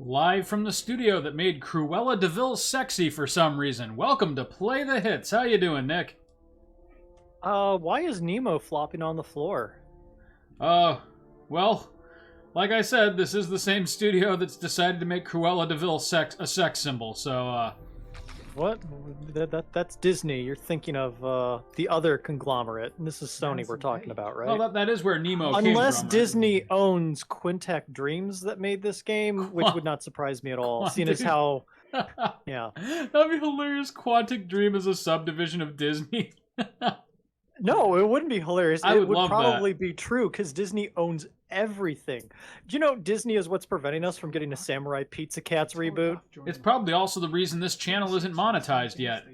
Live from the studio that made Cruella de Vil sexy for some reason. Welcome to Play the Hits. How you doing, Nick? Why is Nemo flopping on the floor? Well, like I said, this is the same studio that's decided to make Cruella de Vil a sex symbol, so, What? That's Disney. You're thinking of the other conglomerate. And this is Sony we're talking about, right? Well, that is where Nemo came from. Unless Right? Disney owns Quintet Dreams that made this game, which would not surprise me at all, seeing as how... Yeah. That'd be hilarious. Quantic Dream is a subdivision of Disney. No, it wouldn't be hilarious. It would love probably be true because Disney owns everything. Do you know Disney is what's preventing us from getting a Samurai Pizza Cats reboot? It's probably also the reason this channel isn't monetized yet.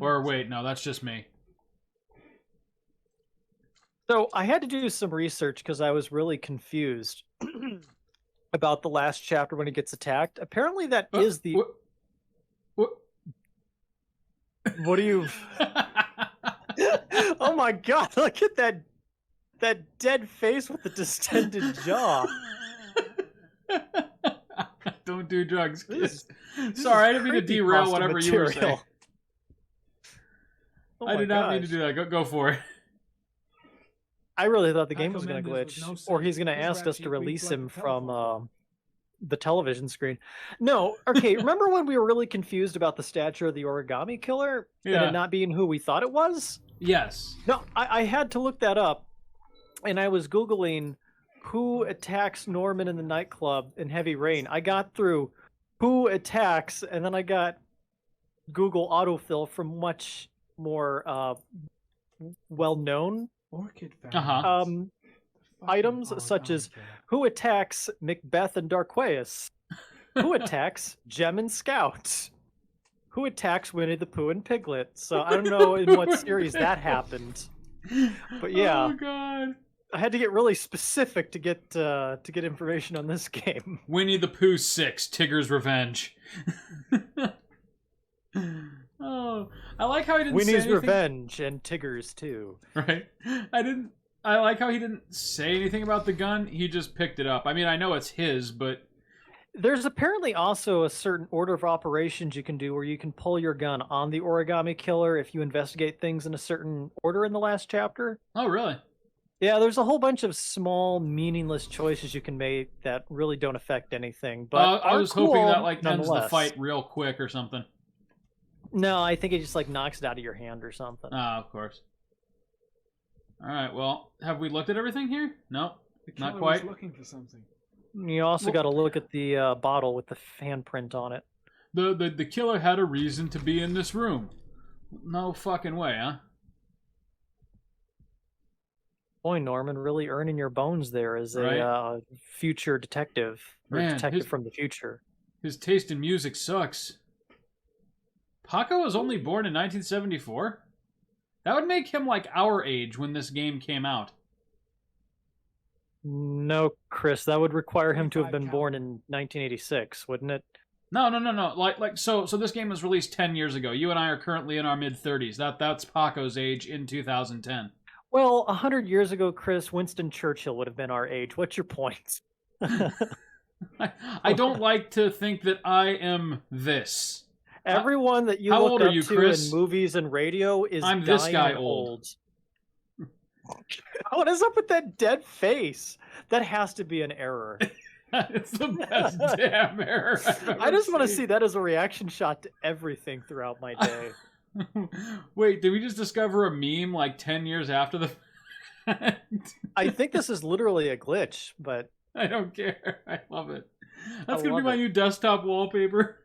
Or wait, no, that's just me. So I had to do some research because I was really confused about the last chapter when he gets attacked. Apparently that is the... What do you... Oh my god, look at that dead face with the distended jaw. Don't do drugs, kids. Sorry, I didn't mean to derail whatever you were saying. I did not mean to do that. Go for it. I really thought the game was going to glitch, or he's going to ask us to release him from the television screen. No, okay, remember when we were really confused about the stature of the origami killer? Yeah. And it not being who we thought it was? Yes. No, I had to look that up, and I was Googling who attacks Norman in the nightclub in Heavy Rain. I got through who attacks, and then I got Google autofill from much more well-known items, such as who attacks Macbeth and Darqueus, who attacks Gem and Scout, who attacks Winnie the Pooh and Piglet. So I don't know in what series that happened, but yeah. Oh god! I had to get really specific to get information on this game. Winnie the Pooh 6: Tigger's Revenge. Oh, I like how he didn't Winnie's say anything. Revenge and Tigger's too. Right? I like how he didn't say anything about the gun. He just picked it up. I mean, I know it's his, but there's apparently also a certain order of operations you can do where you can pull your gun on the origami killer if you investigate things in a certain order in the last chapter. Oh, really? Yeah, there's a whole bunch of small, meaningless choices you can make that really don't affect anything. But I was hoping that like ends the nonetheless. fight real quick or something. No, I think it just like knocks it out of your hand or something. Ah, of course. All right. Well, have we looked at everything here? No, not quite. Looking for something. You also got to look at the bottle with the handprint on it. The killer had a reason to be in this room. No fucking way, huh? Boy, Norman, really earning your bones there as a future detective. Or Man, detective from the future. His taste in music sucks. Paco was only born in 1974? That would make him like our age when this game came out. No, Chris, that would require him to have been born in 1986, wouldn't it? No. So this game was released 10 years ago. You and I are currently in our mid-30s. That's Paco's age in 2010. Well, 100 years ago, Chris, Winston Churchill would have been our age. What's your point? I don't like to think that I am this. Everyone that you How look old are up you, to Chris? in movies and radio is I'm this dying guy and old. What is up with that dead face? That has to be an error. It's the best damn error I've ever I just want to seen. see that as a reaction shot to everything throughout my day. Wait, did we just discover a meme like 10 years after the fact? I think this is literally a glitch, but I don't care. I love it. That's going to love be my it. new desktop wallpaper.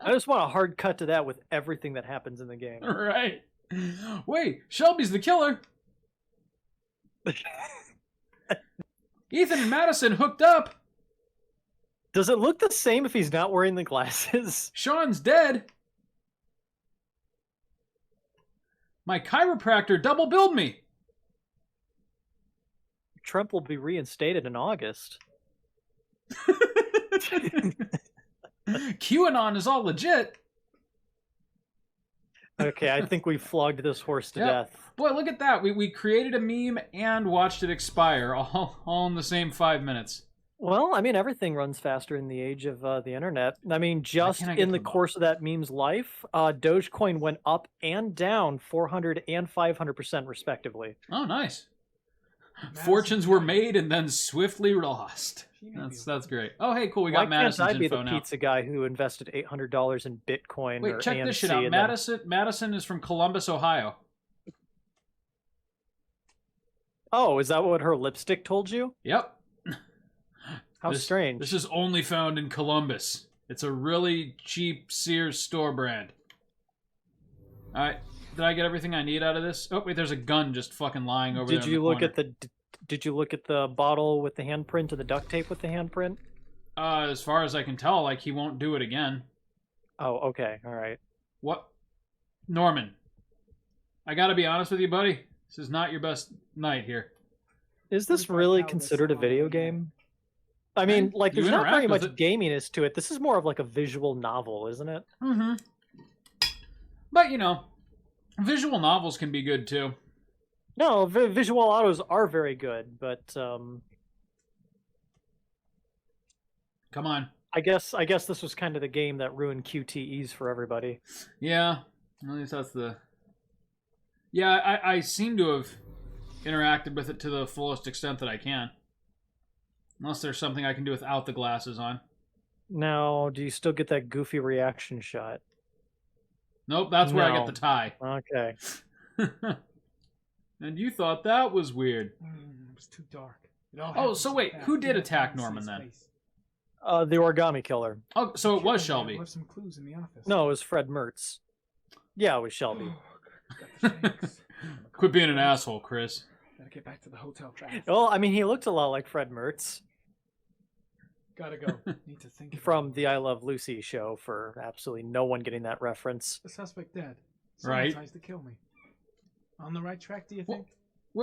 I just want a hard cut to that with everything that happens in the game. Right. Wait, Shelby's the killer. Ethan and Madison hooked up. Does it look the same if he's not wearing the glasses? Sean's dead. My chiropractor double billed me. Trump will be reinstated in August. QAnon is all legit. Okay, I think we flogged this horse to death. Boy, look at that. We created a meme and watched it expire all in the same 5 minutes. Well, I mean, everything runs faster in the age of the internet. I mean, just can't I get in to the the bottom? course of that meme's life, Dogecoin went up and down 400 and 500% respectively. Oh, nice. Madison Fortunes were County. made and then swiftly lost. She may be That's great. Oh, hey, cool. We got Why can't Madison's I be info the now. pizza guy who invested $800 in Bitcoin Wait, or check AMC? this shit out. and then- Madison is from Columbus, Ohio. Oh, is that what her lipstick told you? Yep. How strange. This is only found in Columbus. It's a really cheap Sears store brand. All right. Did I get everything I need out of this? Oh, wait, there's a gun just fucking lying over there. Did you look at the? Did you look at the bottle with the handprint and the duct tape with the handprint? As far as I can tell, like, he won't do it again. Oh, okay, all right. What? Norman, I gotta be honest with you, buddy. This is not your best night here. Is this 45 really caliber considered a slide, video yeah. game? I mean, like, You there's not very interact much with it. gaminess to it. This is more of like a visual novel, isn't it? Mm-hmm. But, you know, visual novels can be good, too. No, visual autos are very good, but Come on. I guess this was kind of the game that ruined QTEs for everybody. Yeah, at least that's the... Yeah, I seem to have interacted with it to the fullest extent that I can. Unless there's something I can do without the glasses on. Now, do you still get that goofy reaction shot? Nope, that's where I No. get the tie. Okay. And you thought that was weird. It was too dark. It all Oh, happened so so wait, fast. who did You attack can't see Norman his then? face. The origami killer. Oh, so it was Killed him. Shelby. I left some clues in the office. No, it was Fred Mertz. Yeah, it was Shelby. Got the shakes. Quit being an asshole, Chris. Gotta get back to the hotel fast. Well, I mean, he looked a lot like Fred Mertz Gotta go. Need to think. about from it. the I Love Lucy show for absolutely no one getting that reference. The suspect dead. Someone Right. tries to kill me. On the right track, do you Well, think?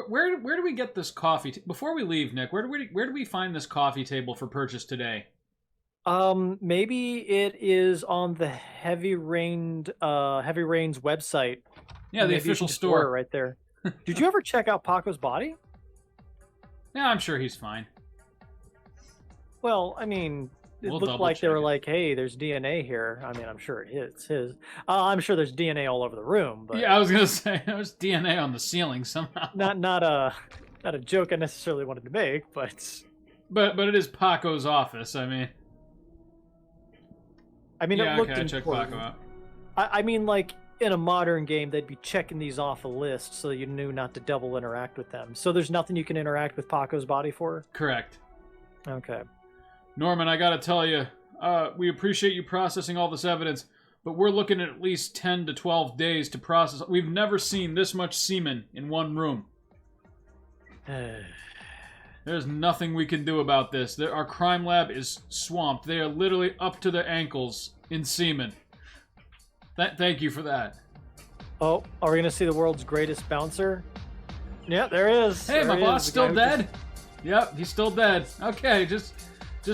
Where do we get this coffee? Before we leave, Nick, where do we find this coffee table for purchase today? Maybe it is on the Heavy Rain's website. Yeah, the Maybe you can official just order store. right there. Did you ever check out Paco's body? Yeah, I'm sure he's fine. Well, I mean, it We'll looked like they double-check were it. like, "Hey, there's DNA here." I mean, I'm sure it's his. I'm sure there's DNA all over the room, but Yeah, I was gonna say there's DNA on the ceiling somehow. not a joke I necessarily wanted to make, but But it is Paco's office. I mean, yeah, it looked okay, I checked important. Paco out. I mean, like in a modern game, they'd be checking these off a list so you knew not to double interact with them. So there's nothing you can interact with Paco's body for. Correct. Okay. Norman, I gotta tell you, we appreciate you processing all this evidence, but we're looking at least 10 to 12 days to process. We've never seen this much semen in one room. There's nothing we can do about this. Our crime lab is swamped. They are literally up to their ankles in semen. Thank you for that. Oh, are we gonna see the world's greatest bouncer? Yeah, there is. Hey, There my he boss is, the still guy who dead? Yep, he's still dead. Okay, just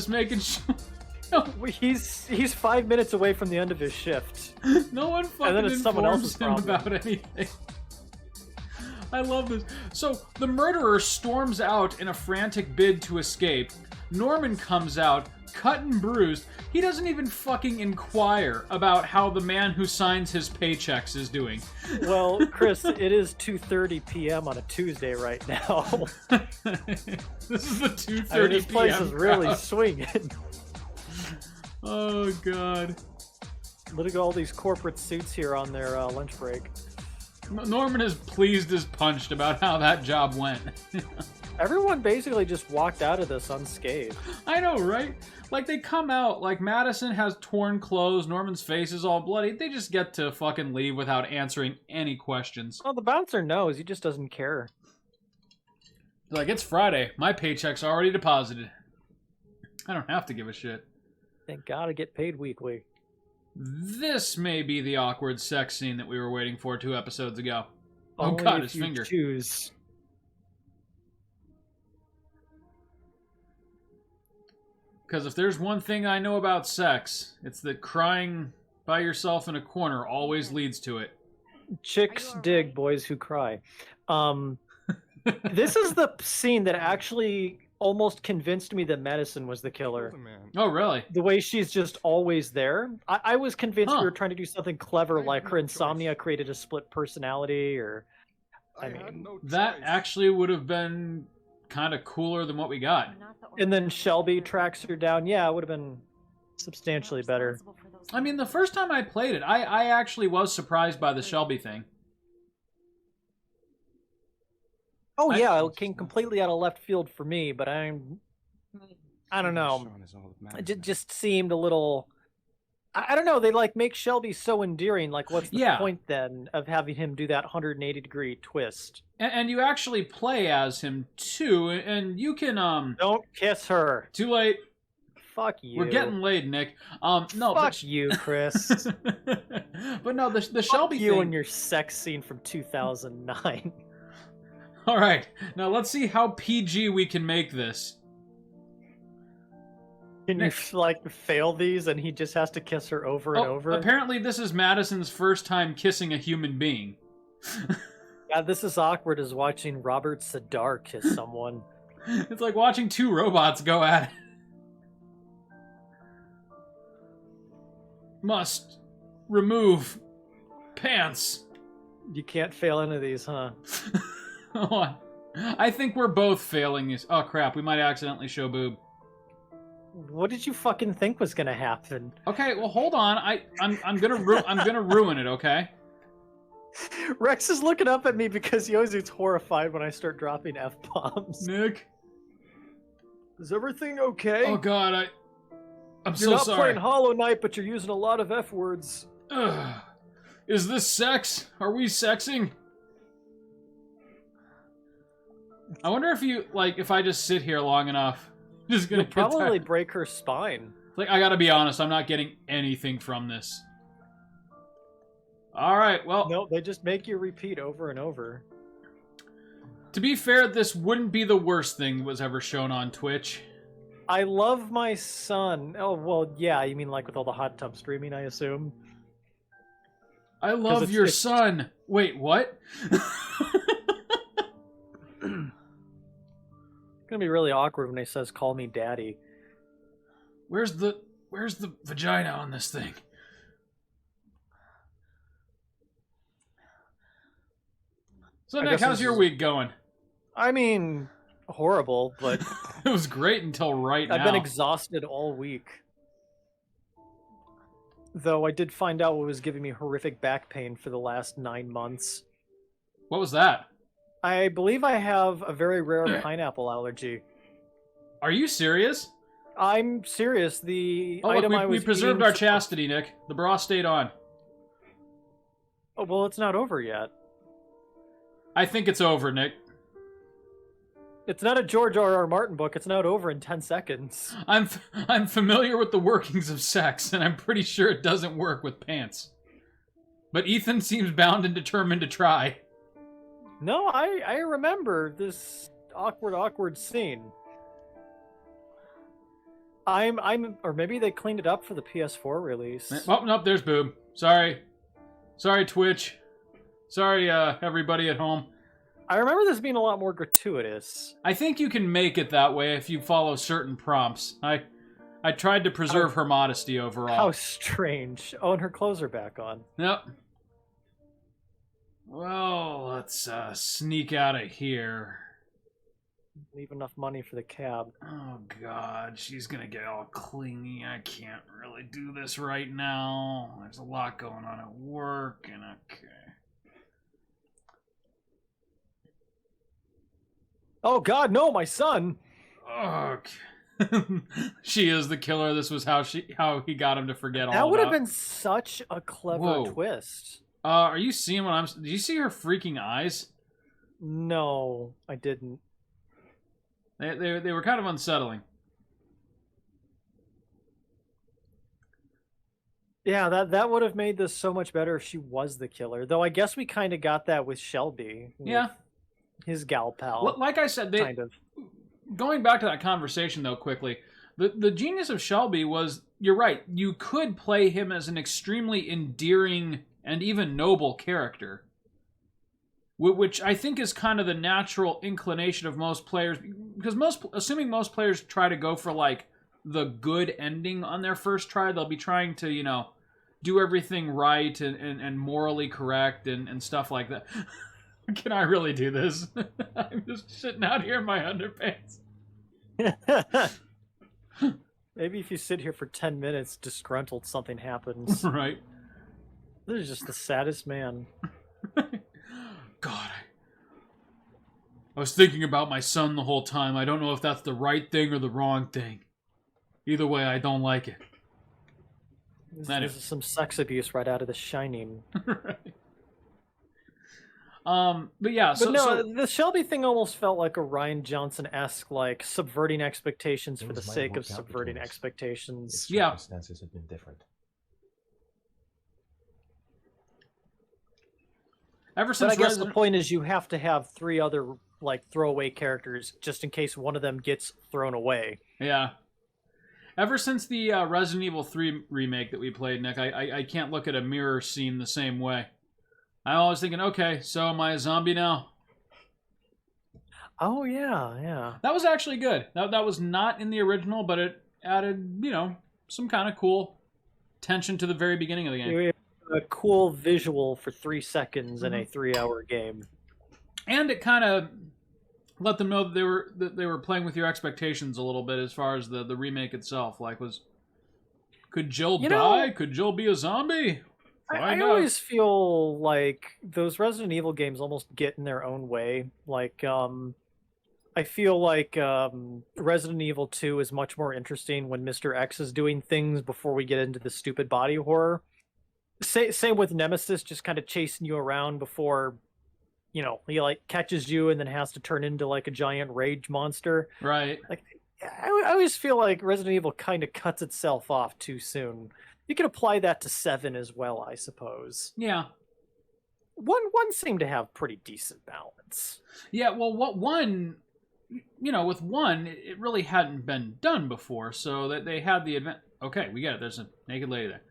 making sure. He's 5 minutes away from the end of his shift. No one then fucking it's someone informs else's him problem. about anything. I love this. So, the murderer storms out in a frantic bid to escape. Norman comes out, cut and bruised. He doesn't even fucking inquire about how the man who signs his paychecks is doing. Well, Chris, it is 2:30 p.m. on a Tuesday right now. This is the 2:30 I mean, this place PM is really crowd. swinging. Oh, God. Look at all these corporate suits here on their lunch break. Norman is pleased as punched about how that job went. Everyone basically just walked out of this unscathed. I know, right? Like, they come out, like, Madison has torn clothes, Norman's face is all bloody. They just get to fucking leave without answering any questions. Well, the bouncer knows. He just doesn't care. Like, it's Friday. My paycheck's already deposited. I don't have to give a shit. Thank God I get paid weekly. This may be the awkward sex scene that we were waiting for 2 episodes ago. Oh, Only God, if his you finger. choose. Because if there's one thing I know about sex, it's that crying by yourself in a corner always leads to it. Chicks dig boys who cry. This is the scene that actually almost convinced me that Madison was the killer. Oh, really? The way she's just always there. I was convinced Huh. we were trying to do something clever, like her insomnia created a split personality, or I mean, That actually would have been kind of cooler than what we got. and then Shelby tracks her down. Yeah, it would have been substantially better. I mean, the first time I played it, I actually was surprised by the Shelby thing. Oh yeah, it came completely out of left field for me, but I don't know. It just seemed a little. I don't know. They like make Shelby so endearing. Like, what's the point then of having him do that 180-degree twist? And you actually play as him too, and you can Don't kiss her. Too late. Fuck you. We're getting laid, Nick. No. Fuck you, Chris. But no, the Fuck Shelby you thing. and your sex scene from 2009. All right, now let's see how PG we can make this. Can you like fail these and he just has to kiss her over and over? Apparently this is Madison's first time kissing a human being. Yeah, this is awkward as watching Robert Sadar kiss someone. It's like watching two robots go at it. Must remove pants. You can't fail any of these, huh? I think we're both failing this. Oh crap, we might accidentally show boob. What did you fucking think was gonna happen? Okay, well hold on. I'm gonna ruin it, okay? Rex is looking up at me because he always gets horrified when I start dropping F-bombs. Nick, is everything okay? Oh god, I'm you're so not sorry. playing Hollow Knight, but you're using a lot of F words. Ugh. Is this sex? Are we sexing? I wonder if if I just sit here long enough, just gonna You'll probably break her spine. Like, I gotta be honest, I'm not getting anything from this. Alright, well... No, they just make you repeat over and over. To be fair, this wouldn't be the worst thing that was ever shown on Twitch. I love my son. Oh, well, yeah, you mean like with all the hot tub streaming, I assume? I love your son. Wait, what? It's gonna be really awkward when he says, "Call me daddy." Where's the vagina on this thing? So Nick, how's your week going? I mean, horrible, but it was great until right now. I've been exhausted all week. Though I did find out what was giving me horrific back pain for the last 9 months. What was that? I believe I have a very rare pineapple allergy. Are you serious? I'm serious. The item we preserved our chastity, Nick. The bra stayed on. Oh, well, it's not over yet. I think it's over, Nick. It's not a George R.R. Martin book. It's not over in 10 seconds. I'm familiar with the workings of sex, and I'm pretty sure it doesn't work with pants. But Ethan seems bound and determined to try. No, I remember this awkward scene. Or maybe they cleaned it up for the PS4 release. Oh, nope, there's boob. Sorry, Twitch. Sorry, everybody at home. I remember this being a lot more gratuitous. I think you can make it that way if you follow certain prompts. I tried to preserve her modesty overall. How strange. Oh, and her clothes are back on. Yep. Well, let's sneak out of here. Leave enough money for the cab. Oh god, she's gonna get all clingy. I can't really do this right now. There's a lot going on at work, and okay. Oh god, no, my son! Okay. She is the killer. This was how he got him to forget all that about. would have been such a clever twist. Are you seeing what I'm... Did you see her freaking eyes? No, I didn't. They were kind of unsettling. Yeah, that would have made this so much better if she was the killer. Though I guess we kind of got that with Shelby. Yeah. His gal pal. Like I said, kind of. Going back to that conversation, though, quickly, the genius of Shelby was, you're right, you could play him as an extremely endearing and even noble character. which I think is kind of the natural inclination of most players, because assuming most players try to go for like the good ending on their first try, they'll be trying to, you know, do everything right and morally correct and stuff like that. Can I really do this? I'm just sitting out here in my underpants. Maybe if you sit here for 10 minutes, disgruntled, something happens. Right. This is just the saddest man. God, I was thinking about my son the whole time. I don't know if that's the right thing or the wrong thing. Either way, I don't like it. This is some sex abuse right out of The Shining. Right. But yeah, But the Shelby thing almost felt like a Ryan Johnson-esque, like subverting expectations for the sake of subverting expectations. Yeah. Circumstances have been different. Ever since But I guess the point is you have to have 3 other like throwaway characters just in case one of them gets thrown away. Yeah. Ever since the Resident Evil 3 remake that we played, Nick, I can't look at a mirror scene the same way. I'm always thinking, okay, so am I a zombie now? Oh, yeah. That was actually good. That was not in the original, but it added, you know, some kind of cool tension to the very beginning of the game. A cool visual for 3 seconds in a 3-hour game. And it kind of let them know that they were playing with your expectations a little bit as far as the remake itself. Like, could Jill die? Could Jill be a zombie? I always feel like those Resident Evil games almost get in their own way. Like, I feel like Resident Evil 2 is much more interesting when Mr. X is doing things before we get into the stupid body horror. Same with Nemesis, just kind of chasing you around before, you know, he like catches you and then has to turn into like a giant rage monster. Right. Like, I always feel like Resident Evil kind of cuts itself off too soon. You can apply that to 7 as well, I suppose. Yeah. One seemed to have pretty decent balance. Yeah, well, with 1, it really hadn't been done before, so that they had the event. Okay, we get it. There's a naked lady there.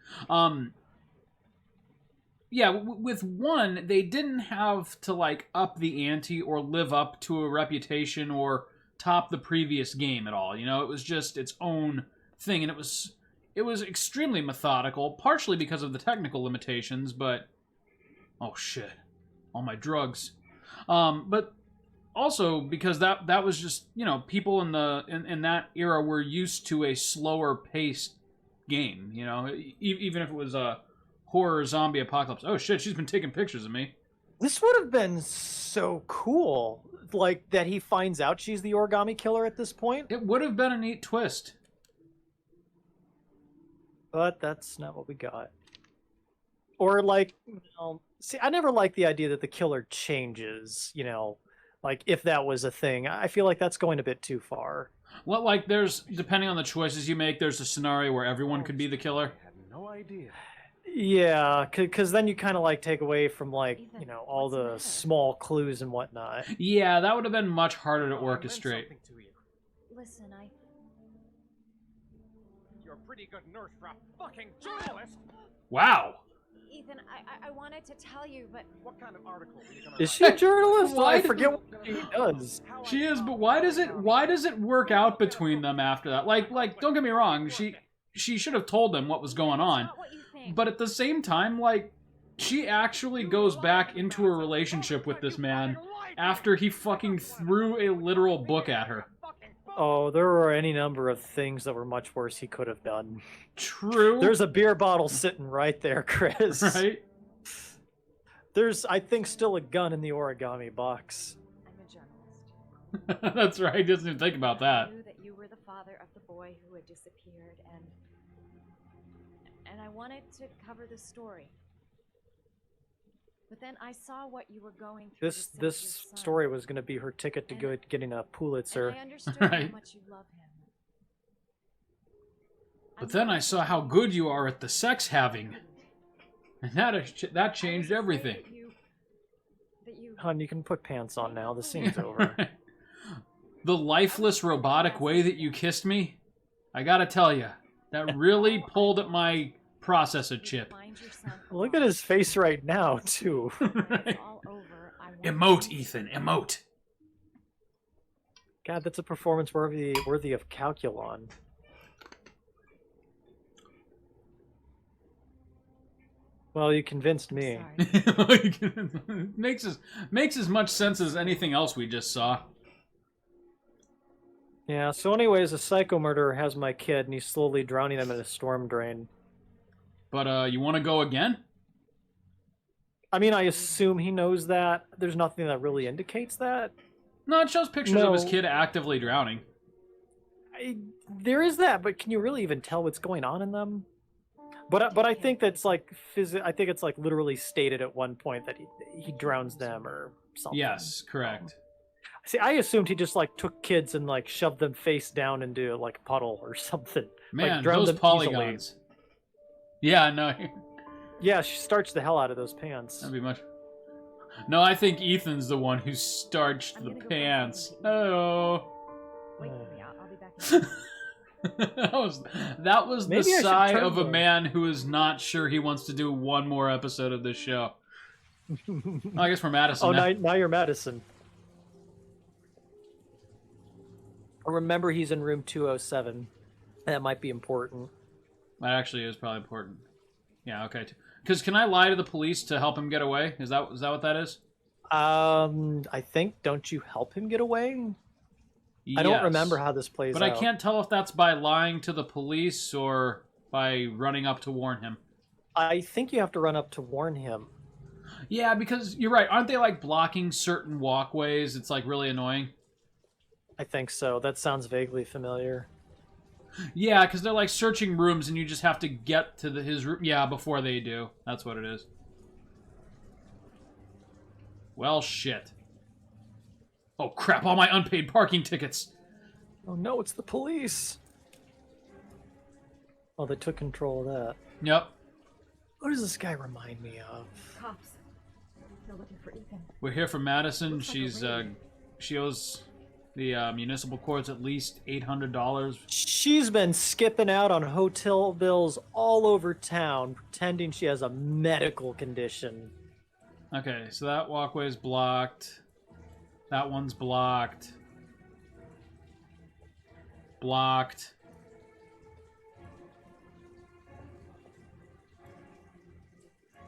Yeah, with 1, they didn't have to like up the ante or live up to a reputation or top the previous game at all. You know, it was just its own thing, and it was extremely methodical, partially because of the technical limitations, but oh shit, all my drugs. But also because that was just, you know, people in that era were used to a slower paced game, you know, even if it was a horror zombie apocalypse. Oh shit, she's been taking pictures of me. This would have been so cool, like that he finds out she's the origami killer at this point. It would have been a neat twist. But that's not what we got. Or like, you know, see, I never liked the idea that the killer changes, you know, like if that was a thing. I feel like that's going a bit too far. Well, like depending on the choices you make, there's a scenario where everyone could be the killer. I had no idea. Yeah, because then you kind of like take away from like, you know, all the small clues and whatnot. Yeah, that would have been much harder to orchestrate. Listen, You're a pretty good nurse for a fucking journalist. Wow. Ethan, I wanted to tell you, but What kind of article are you gonna Is she a journalist? Why I did- forget what she does. She is, but why does it work out between them after that? Like don't get me wrong, she should have told them what was going on. not what you think. But at the same time, like, she actually goes back into a relationship with this man after he fucking threw a literal book at her. Oh, there were any number of things that were much worse he could have done. True. There's a beer bottle sitting right there, Chris. Right? There's, I think, still a gun in the origami box. I'm a journalist. That's right. He doesn't even think about I that. knew that you were the father of the boy who had disappeared, and I wanted to cover the story. But then I saw what you were going through. to save This your son, story was going to be her ticket to getting a Pulitzer. And I understood Right. how much you love him. But then I saw how good you are at the sex having. And that changed everything. That you Hun, you can put pants on now. The scene's over. The lifeless robotic way that you kissed me, I gotta tell you, that really pulled at my processor chip. find your son Look at his face right now, too. When it's all over, I Emote, Ethan, emote. God, that's a performance worthy of Calculon. Well, you convinced me. Sorry. makes as much sense as anything else we just saw. Yeah, so anyways, a psycho murderer has my kid, and he's slowly drowning him in a storm drain. But you want to go again? I mean, I assume he knows that. There's nothing that really indicates that. No, it shows pictures of his No. kid actively drowning. There is that, but can you really even tell what's going on in them? But I think that's like I think it's like literally stated at one point that he drowns them or something. Yes, correct. See, I assumed he just like took kids and like shoved them face down into like a puddle or something. Man, like, drowned those them polygons. easily. Yeah, no, Yeah, she starched the hell out of those pants. that'd be much. No, I think Ethan's the one who starched I'm the gonna go pants. find something Oh. Wait for me. I'll be back. In a minute. that was the Maybe I should sigh turn of a those. man who is not sure he wants to do one more episode of this show. I guess we're Madison. Oh, now. now you're Madison. Remember, he's in room 207. That might be important. That actually is probably important. Yeah, okay. Because can I lie to the police to help him get away? Is that what that is? I think, don't you help him get away? I don't Yes. remember how this plays But out. I can't tell if that's by lying to the police or by running up to warn him. I think you have to run up to warn him. Yeah, because you're right. Aren't they like blocking certain walkways? It's like really annoying. I think so. That sounds vaguely familiar. Yeah, because they're like searching rooms and you just have to get to his room. Yeah, before they do. That's what it is. Well, shit. Oh, crap. All my unpaid parking tickets. Oh no, it's the police. Oh, they took control of that. Yep. What does this guy remind me of? Cops. They're looking for Ethan. We're here for Madison. Looks like a She's lady. she owes the municipal courts at least $800. She's been skipping out on hotel bills all over town, pretending she has a medical condition. Okay, so that walkway is blocked. That one's blocked. Blocked.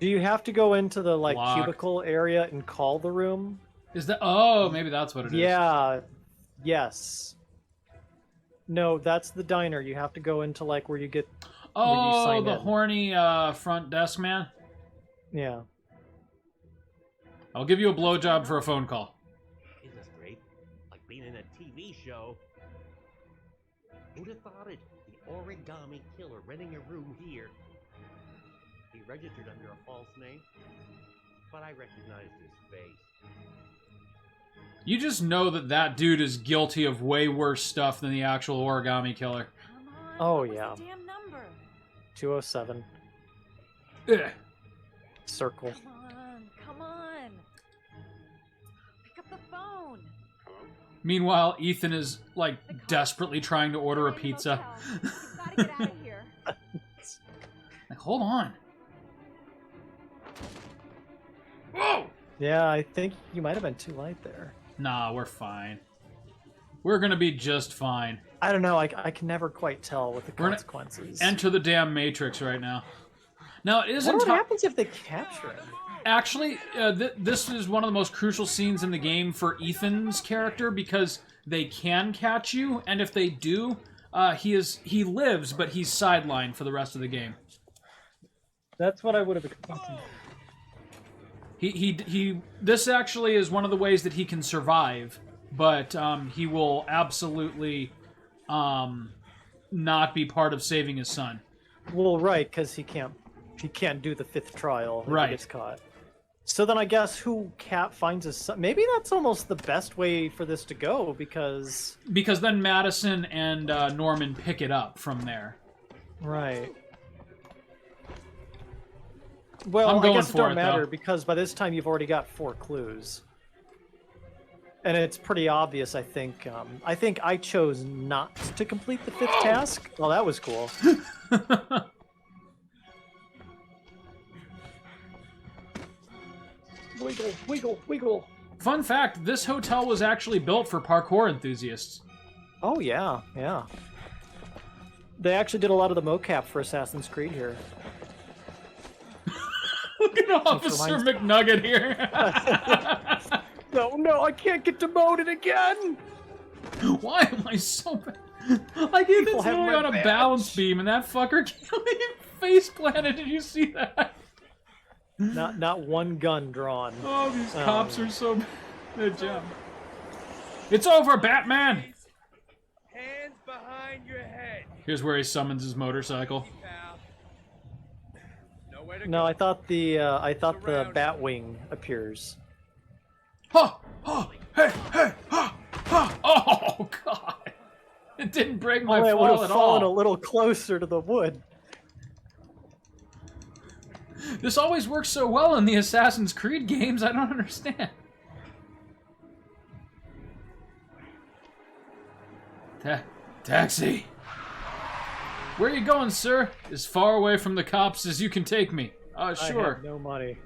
Do you have to go into the like Blocked. cubicle area and call the room? Is that? Oh, maybe that's what it is. Yeah. Yes. No, that's the diner. You have to go into like where you get. Oh, sign the in. horny front desk man. Yeah. I'll give you a blowjob for a phone call. Isn't this great? Like being in a TV show. Who'd have thought it? The origami killer renting a room here. He registered under a false name, but I recognized his face. You just know that that dude is guilty of way worse stuff than the actual origami killer. Come on. Oh, what was yeah. The damn number. 207. Ugh. Circle. Come on. Pick up the phone. Meanwhile, Ethan is like The cops. desperately trying to order a They're in the pizza. motel. We've gotta get out of here. Like, hold on. Whoa! Yeah, I think you might have been too light there. Nah, we're fine. We're gonna be just fine. I don't know. I can never quite tell with the We're gonna consequences. Enter the damn Matrix right now. Now, it what isn't would happens if they capture him? actually. This is one of the most crucial scenes in the game for Ethan's character because they can catch you, and if they do, he lives, but he's sidelined for the rest of the game. That's what I would have expected. This actually is one of the ways that he can survive, but he will absolutely not be part of saving his son. Well, right, because he can't do the fifth trial. If Right. He gets caught. So then I guess who finds his son? Maybe that's almost the best way for this to go because. Because then Madison and Norman pick it up from there. Right. Well, I'm going I guess it for don't it, matter though. because by this time you've already got 4 clues. And it's pretty obvious, I think. I think I chose not to complete the 5th task. Well, that was cool. Wiggle, wiggle, wiggle. Fun fact, this hotel was actually built for parkour enthusiasts. Oh, yeah, yeah. They actually did a lot of the mocap for Assassin's Creed here. Look at Officer McNugget here. No, I can't get demoted again! Why am I so bad? Like, Ethan's People have literally my on a badge. balance beam, and that fucker face planted. Did you see that? Not one gun drawn. Oh, these cops are so bad. Good job. It's over, Batman! Hands behind your head, Here's where he summons his motorcycle. pal. Nowhere to No, go. I thought the Batwing appears. Ha! Ha! Hey! Hey! Ha! Ha! Oh, God! It didn't break my I would fall have at fallen a all. little closer to the wood. This always works so well in the Assassin's Creed games, I don't understand. Taxi! Where are you going, sir? As far away from the cops as you can take me. I Sure. have no money.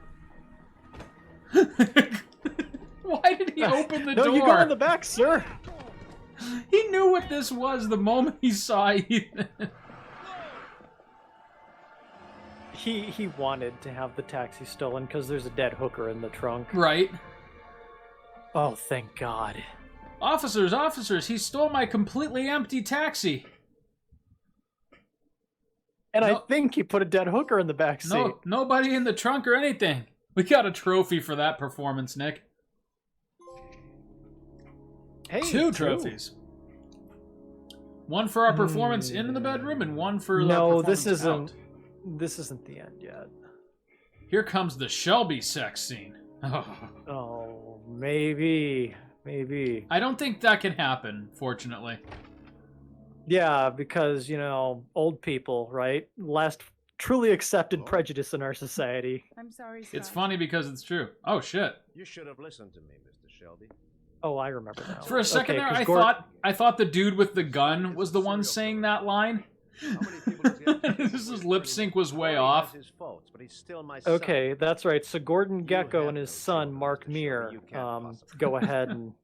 Why did he open the No, door? you go in the back, sir. He knew what this was the moment he saw Ethan. He wanted to have the taxi stolen because there's a dead hooker in the trunk. Right. Oh, thank God. Officers, officers, he stole my completely empty taxi. And No. I think he put a dead hooker in the back seat. No, nobody in the trunk or anything. We got a trophy for that performance, Nick. Hey, Two trophies. One for our performance in the bedroom and one for the No, performance this isn't. out. This isn't the end yet. Here comes the Shelby sex scene. Oh, maybe. I don't think that can happen, fortunately. Yeah, because, old people, right? Last truly accepted prejudice in our society. I'm sorry, It's Scott. funny because it's true. Oh, shit. You should have listened to me, Mr. Shelby. Oh, I remember now. For a second Okay, there, 'cause I thought the dude with the gun was the one saying that line. How many people does he have to This is lip sync was way off. His faults, but he's still my son. Okay, that's right. So Gordon Gecko have and his those son, children, Mark Mr. Shelby. Meir, You can't possibly. go ahead and...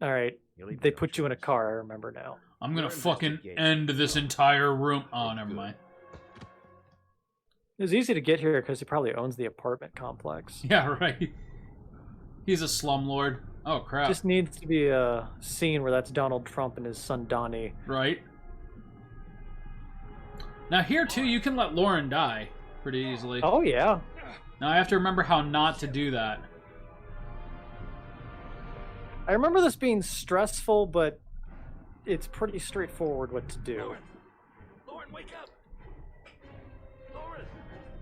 All right, You'll even they know put you in a choice. car, I remember now. I'm gonna Your fucking investigation end this entire room. Oh, never mind. It was easy to get here because he probably owns the apartment complex. Yeah, right. He's a slumlord. Oh, crap. Just needs to be a scene where that's Donald Trump and his son Donnie. Right. Now here, too, you can let Lauren die pretty easily. Oh, yeah. Now I have to remember how not to do that. I remember this being stressful, but it's pretty straightforward what to do. Lauren, wake up! Lauren!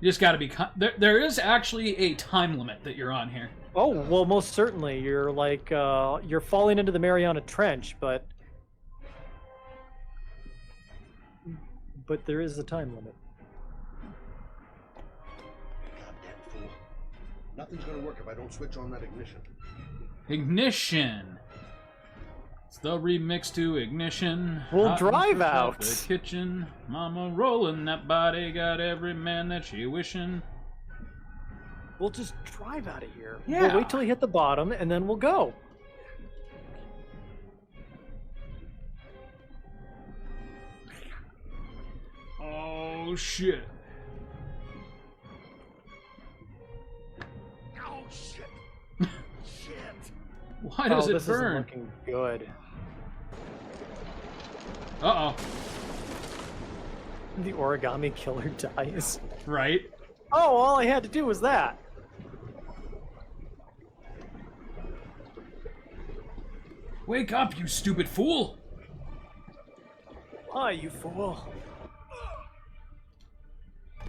You just gotta be... There is actually a time limit that you're on here. Oh, well, most certainly. You're like, you're falling into the Mariana Trench, but there is a time limit. Goddamn fool. Nothing's gonna work if I don't switch on that ignition. Ignition. It's the remix to Ignition. We'll Hot drive and out. The kitchen. Mama rolling that body. Got every man that she wishing. We'll just drive out of here. Yeah. We'll wait till we hit the bottom, and then we'll go. Oh, shit. Oh, shit! Shit! Why does oh, it this burn? isn't looking good. Uh-oh. The origami killer dies. Right? Oh, all I had to do was that. Wake up, you stupid fool! Why, you fool?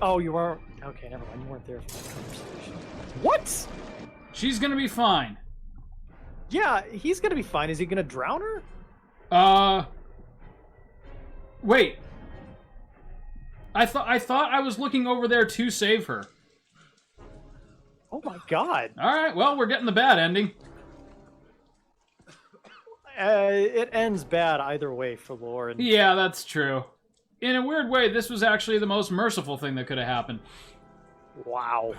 Oh, you weren't. Okay, never mind. You weren't there for the conversation. What? She's gonna be fine. Yeah, he's gonna be fine. Is he gonna drown her? Wait. I thought I was looking over there to save her. Oh my god. Alright, well, we're getting the bad ending. It ends bad either way for Lauren. Yeah, that's true. In a weird way, this was actually the most merciful thing that could have happened. Wow.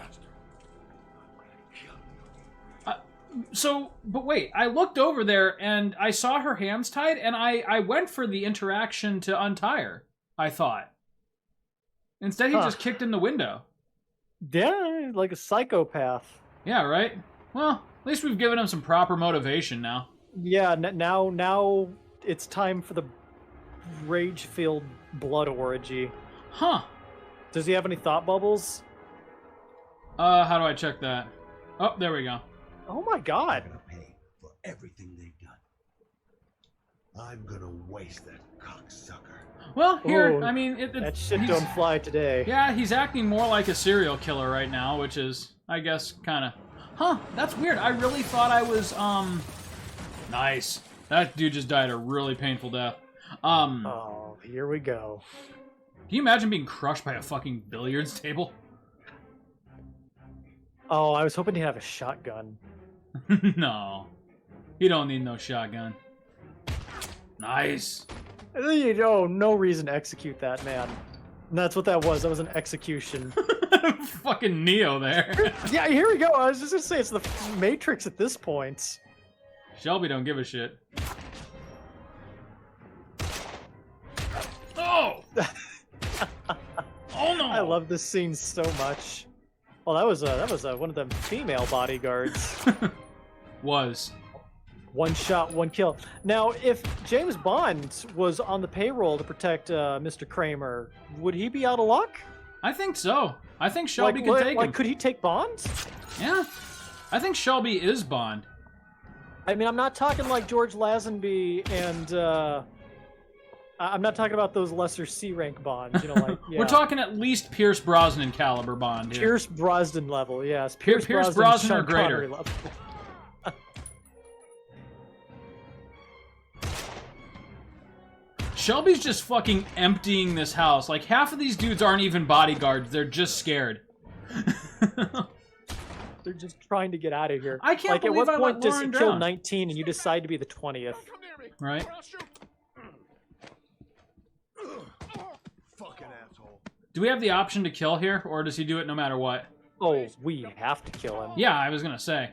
But wait, I looked over there and I saw her hands tied, and I went for the interaction to untie her, I thought. Instead, he just kicked in the window. Yeah, like a psychopath. Yeah, right? Well, at least we've given him some proper motivation now. Yeah, now it's time for the rage-filled blood orgy. Huh. Does he have any thought bubbles? How do I check that? Oh, there we go. Oh my god. I'm gonna pay for everything they've done. I'm gonna waste that cocksucker. Well, here, Ooh, I mean... that shit he's- don't fly today. Yeah, he's acting more like a serial killer right now, which is, I guess, kind of... Huh, that's weird. I really thought I was, Nice. That dude just died a really painful death. Oh, here we go. Can you imagine being crushed by a fucking billiards table? Oh, I was hoping he'd have a shotgun. No. You don't need no shotgun. Nice. You know, no reason to execute that, man. And that's what that was. That was an execution. Fucking Neo there. Yeah, here we go. I was just gonna say, it's the Matrix at this point. Shelby don't give a shit. Oh! Oh no! I love this scene so much. Oh, that was one of them female bodyguards. Was. One shot, one kill. Now, if James Bond was on the payroll to protect Mr. Kramer, would he be out of luck? I think so. I think Shelby could take him. Could he take Bond? Yeah. I think Shelby is Bond. I mean, I'm not talking like George Lazenby and I'm not talking about those lesser C-rank Bonds. You know, like yeah. We're talking at least Pierce Brosnan caliber Bond here. Pierce Brosnan level, yes. Pierce Brosnan or Sean greater. Connery level. Shelby's just fucking emptying this house. Like, half of these dudes aren't even bodyguards. They're just scared. They're just trying to get out of here. I can't like, believe at I what let point does he Lauren kill down. 19 and you decide to be the 20th? Right? Fucking asshole. Do we have the option to kill here, or does he do it no matter what? Oh, we have to kill him. Yeah, I was gonna say.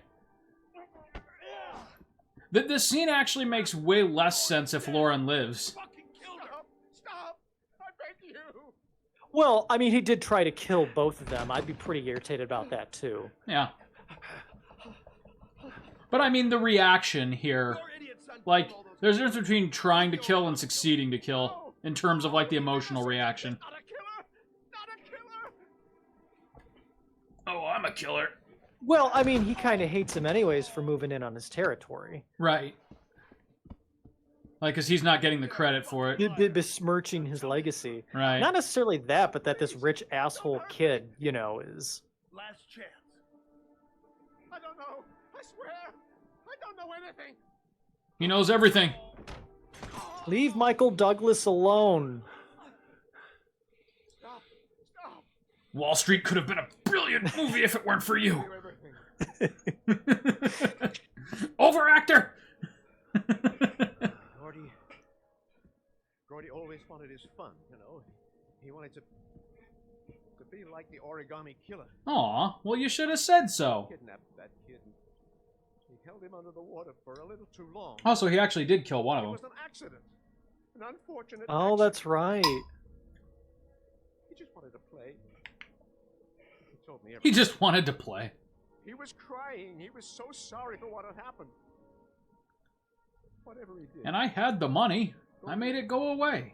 This scene actually makes way less sense if Lauren lives. Fucking kill him! Stop! I beg you! Well, I mean, he did try to kill both of them. I'd be pretty irritated about that, too. Yeah. But I mean, the reaction here, like, there's a difference between trying to kill and succeeding to kill, in terms of, like, the emotional reaction. Not a killer! Not a killer! Oh, I'm a killer. Well, I mean, he kind of hates him anyways for moving in on his territory. Right. Like, because he's not getting the credit for it. Besmirching his legacy. Right. Not necessarily that, but that this rich asshole kid, you know, is... Last chance. I don't know. I swear. I don't know anything. He knows everything. Leave Michael Douglas alone. Stop. Stop. Wall Street could have been a brilliant movie if it weren't for you. Do everything. Overactor! Gordy always wanted his fun, you know. He wanted to be like the origami killer. Aw, well you should have said so. Kidnapped that kid. He held him under the water for a little too long. Oh, so he actually did kill one of It them. was an accident. An unfortunate Oh, accident. that's right. He just wanted to play. He told me He everything. just wanted to play. He was crying. He was so sorry for what had happened. Whatever he did. And I had the money. I made it go away.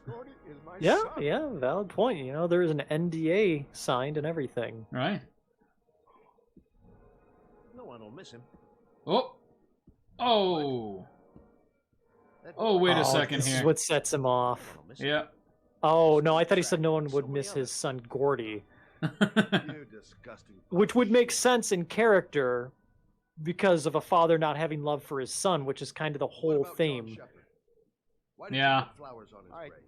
Gordy is my Yeah, son. yeah, valid point. You know, there is an NDA signed and everything. Right? No one will miss him. Oh. Oh. Oh, wait a second this here. is what sets him off. I'll miss him. Yeah. Oh, no, I thought he said no one would miss his son Gordy. You disgusting. Which would make sense in character because of a father not having love for his son, which is kind of the What whole about John theme. Shepherd? Why did Yeah. you put flowers on his I- grave?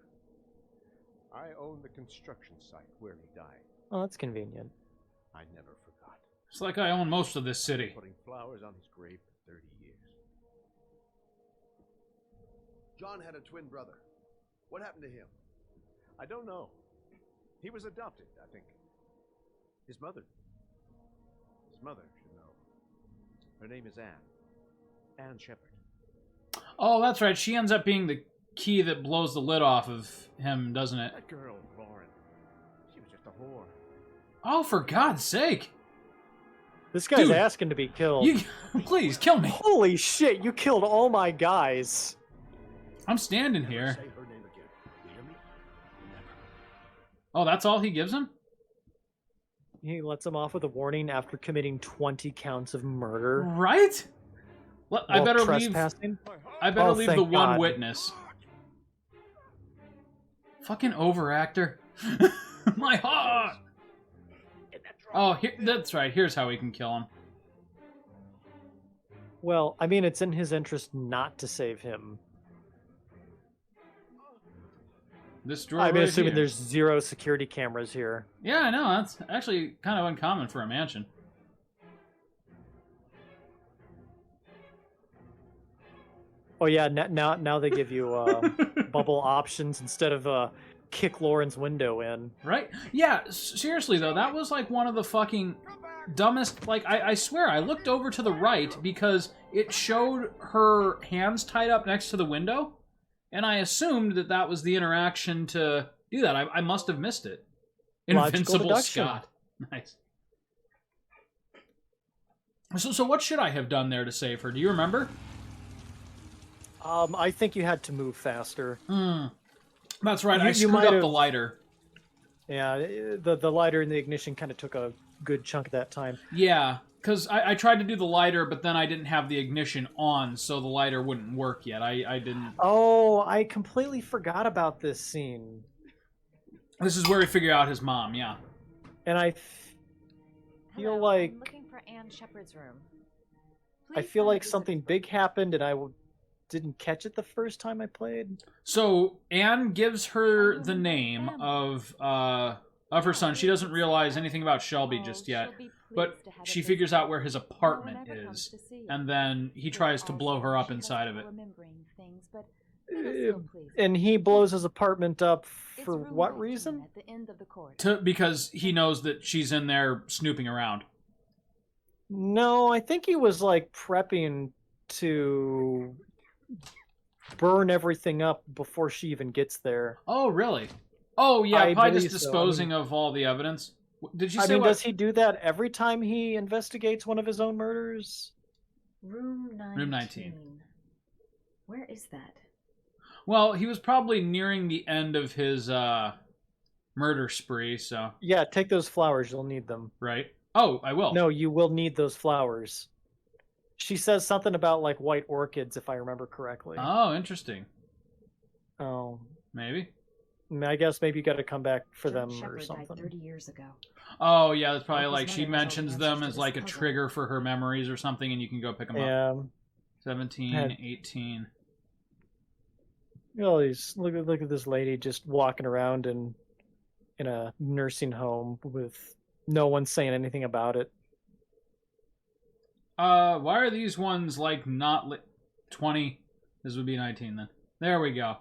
I own the construction site where he died. Oh, that's convenient. I never forgot. It's like I own most of this city. Putting flowers on his grave for 30 years. John had a twin brother. What happened to him? I don't know. He was adopted, I think. His mother should know. Her name is Anne. Anne Shepard. Oh, that's right. She ends up being the key that blows the lid off of him, doesn't it? That girl, Lauren. She was just a whore. Oh, for God's sake! This guy's Dude, asking to be killed. You, please kill me. Holy shit! You killed all my guys. I'm standing Never here. say her name again. You hear me? Never. Oh, that's all he gives him? He lets him off with a warning after committing 20 counts of murder. Right? Well, I while better leave. trespassing. I better Oh, leave the thank one God. witness. Fucking overactor. My heart. Oh, here, that's right. Here's how we can kill him. Well, I mean, it's in his interest not to save him. This drawer I'm right assuming here. there's 0 security cameras here. Yeah, I know. That's actually kind of uncommon for a mansion. Oh yeah, now they give you bubble options instead of kick Lauren's window in. Right? Yeah, seriously though, that was like one of the fucking dumbest. Like, I swear, I looked over to the right because it showed her hands tied up next to the window, and I assumed that that was the interaction to do that. I must have missed it. Logical Invincible deduction. Scott. Nice. So what should I have done there to save her? Do you remember? I think you had to move faster. That's right. You- I you screwed might up have- the lighter. Yeah, the lighter and the ignition kind of took a good chunk of that time. Yeah, because I tried to do the lighter, but then I didn't have the ignition on, so the lighter wouldn't work yet. I didn't... Oh, I completely forgot about this scene. This is where we figure out his mom, yeah. And I feel Hello, like I'm looking for Anne Shepard's room. I Please feel find like the something exhibit big happened and didn't catch it the first time I played. So Anne gives her the name of her son. She doesn't realize anything about Shelby Oh, just yet, she'll be but pleased to have she a figures visitor. out where his No one apartment ever comes is, to see it. and then he But tries to blow also, her up she has inside of it. trouble remembering things, but it'll still please her. And he blows his apartment up It's for room what 19 reason? At the end of the corridor. Because he knows that she's in there snooping around. No, I think he was like prepping to burn everything up before she even gets there. Oh, really? Oh, yeah, I probably believe just so. disposing of all the evidence. Did you I say mean, what? does he do that every time he investigates one of his own murders? Room 19. Room 19. Where is that? Well, he was probably nearing the end of his murder spree, so... Yeah, take those flowers. You'll need them. Right? Oh, I will. No, you will need those flowers. She says something about like white orchids, if I remember correctly. Oh, interesting. Oh, Maybe. I guess maybe you got to come back for John them or Shepard died something. 30 years ago. Oh, yeah, that's probably His like she mother has all the mentions answers them to as this like a puzzle. trigger for her memories or something, and you can go pick them up. Yeah. 17, Had- 18. You know, look at this lady just walking around in a nursing home with no one saying anything about it. Why are these ones like not 20? This would be 19 then. There we go.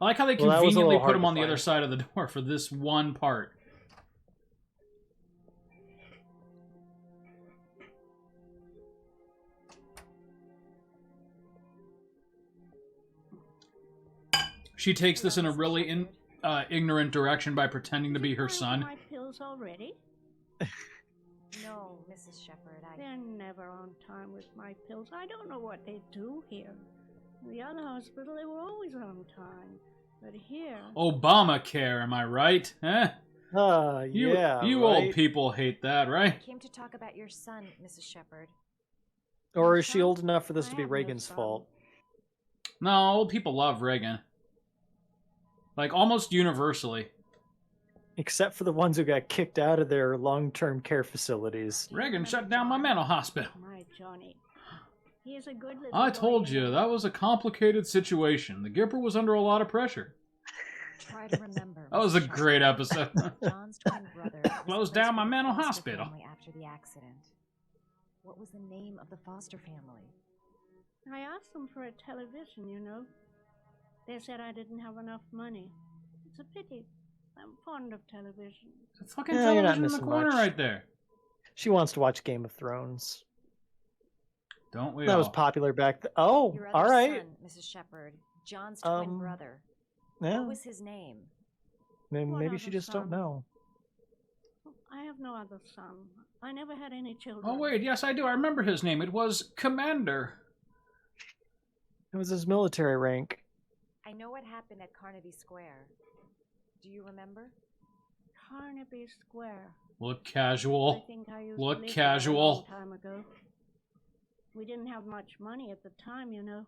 I like how they Well, that was a conveniently little put hard them to on the other find. side of the door for this one part. She takes this in a really ignorant direction by pretending to be her son. My pills already? No, Mrs. Shepard, They're never on time with my pills. I don't know what they do here. In the other hospital, they were always on time. But here... Obamacare, am I right? Eh? Yeah, You right? old people hate that, right? I came to talk about your son, Mrs. Shepard. Or is she old enough for this I to be have no Reagan's son. fault? No, old people love Reagan. Like, almost universally. Except for the ones who got kicked out of their long-term care facilities. Reagan shut down my mental hospital. My Johnny. He is a good little I boy, told you you, know. that was a complicated situation. The Gipper was under a lot of pressure. Try to remember. That was a Mrs. Shepard. great episode. John's twin brother was Closed placed down my with the mental foster hospital. family after the accident. What was the name of the foster family? I asked them for a television, you know. They said I didn't have enough money. It's a pity. I'm fond of television. The fucking Yeah, you're not television in the missing corner much. right there. She wants to watch Game of Thrones. Don't we That all? was popular back then. Oh, Your all other right. son, Mrs. Shepard, John's twin brother. Yeah. What was his name? Maybe What she other just don't son? know. I have no other son. I never had any children. Oh wait, yes I do. I remember his name. It was Commander. It was his military rank. I know what happened at Carnaby Square. Do you remember? Carnaby Square. Look I casual. think I used Look to live there casual. a long time ago. We didn't have much money at the time, you know.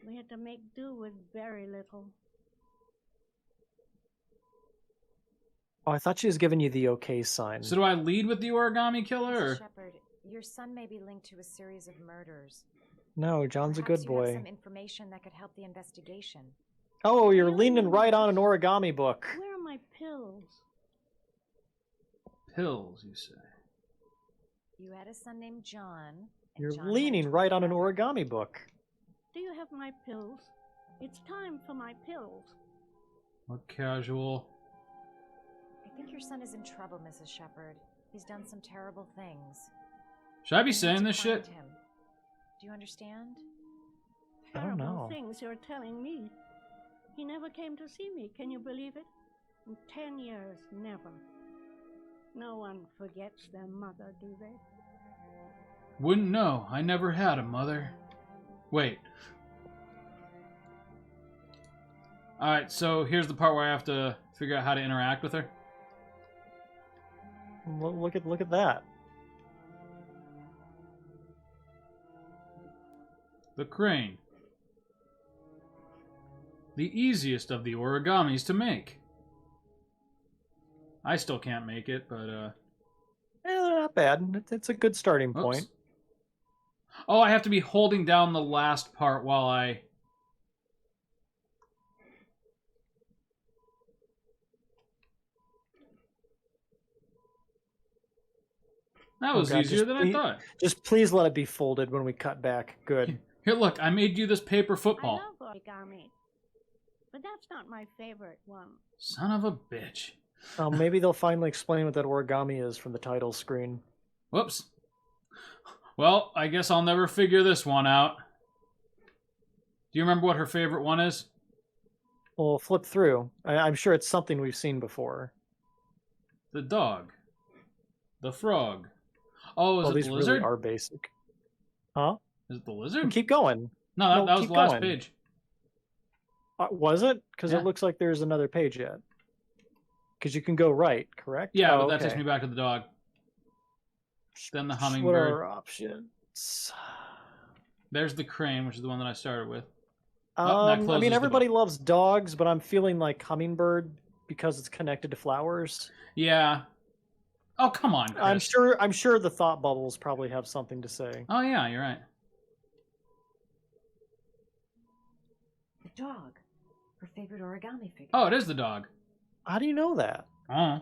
We had to make do with very little. Oh, I thought she was giving you the okay sign. So do I lead with the origami killer? Mrs. Or? Shepard, your son may be linked to a series of murders. No, John's a Perhaps good you have boy. some information that could help the investigation. Oh, you're Really? leaning right on an origami book. Where are my pills? Pills, you say? You had a son named John. and You're John had a leaning twin right on an brother. origami book. Do you have my pills? It's time for my pills. Look casual. I think your son is in trouble, Mrs. Shepard. He's done some terrible things. Should I be We need saying to this shit? find him. Do you understand? I don't Terrible know. things you're telling me. He never came to see me. Can you believe it? In 10 years, never. No one forgets their mother, do they? Wouldn't know. I never had a mother. Wait. Alright, so here's the part where I have to figure out how to interact with her. Look at that. The crane. The easiest of the origamis to make. I still can't make it, but They're not bad. It's a good starting oops. point. Oh, I have to be holding down the last part while I... That was God, easier than I please, thought. Just please let it be folded when we cut back. Good. Here, look, I made you this paper I football. love origami. But that's not my favorite one. Son of a bitch. Maybe they'll finally explain what that origami is from the title screen. Whoops. Well, I guess I'll never figure this one out. Do you remember what her favorite one is? Well, flip through. I'm sure it's something we've seen before. The dog. The frog. Oh, is Oh, it these the really lizard? are basic. Huh? Is it the lizard? Keep going. No, that, No, that was keep the last going. page. Was it? Because Yeah. it looks like there's another page yet. Because you can go right, correct? Yeah, Oh, but that okay. takes me back to the dog. Then the What hummingbird. are our options? There's the crane, which is the one that I started with. Oh, that I closes mean, the everybody book. loves dogs, but I'm feeling like hummingbird because it's connected to flowers. Yeah. Oh, come on, Chris. I'm sure the thought bubbles probably have something to say. Oh, yeah, you're right. The dog. Her favorite origami figure. Oh, it is the dog. How do you know that? Oh.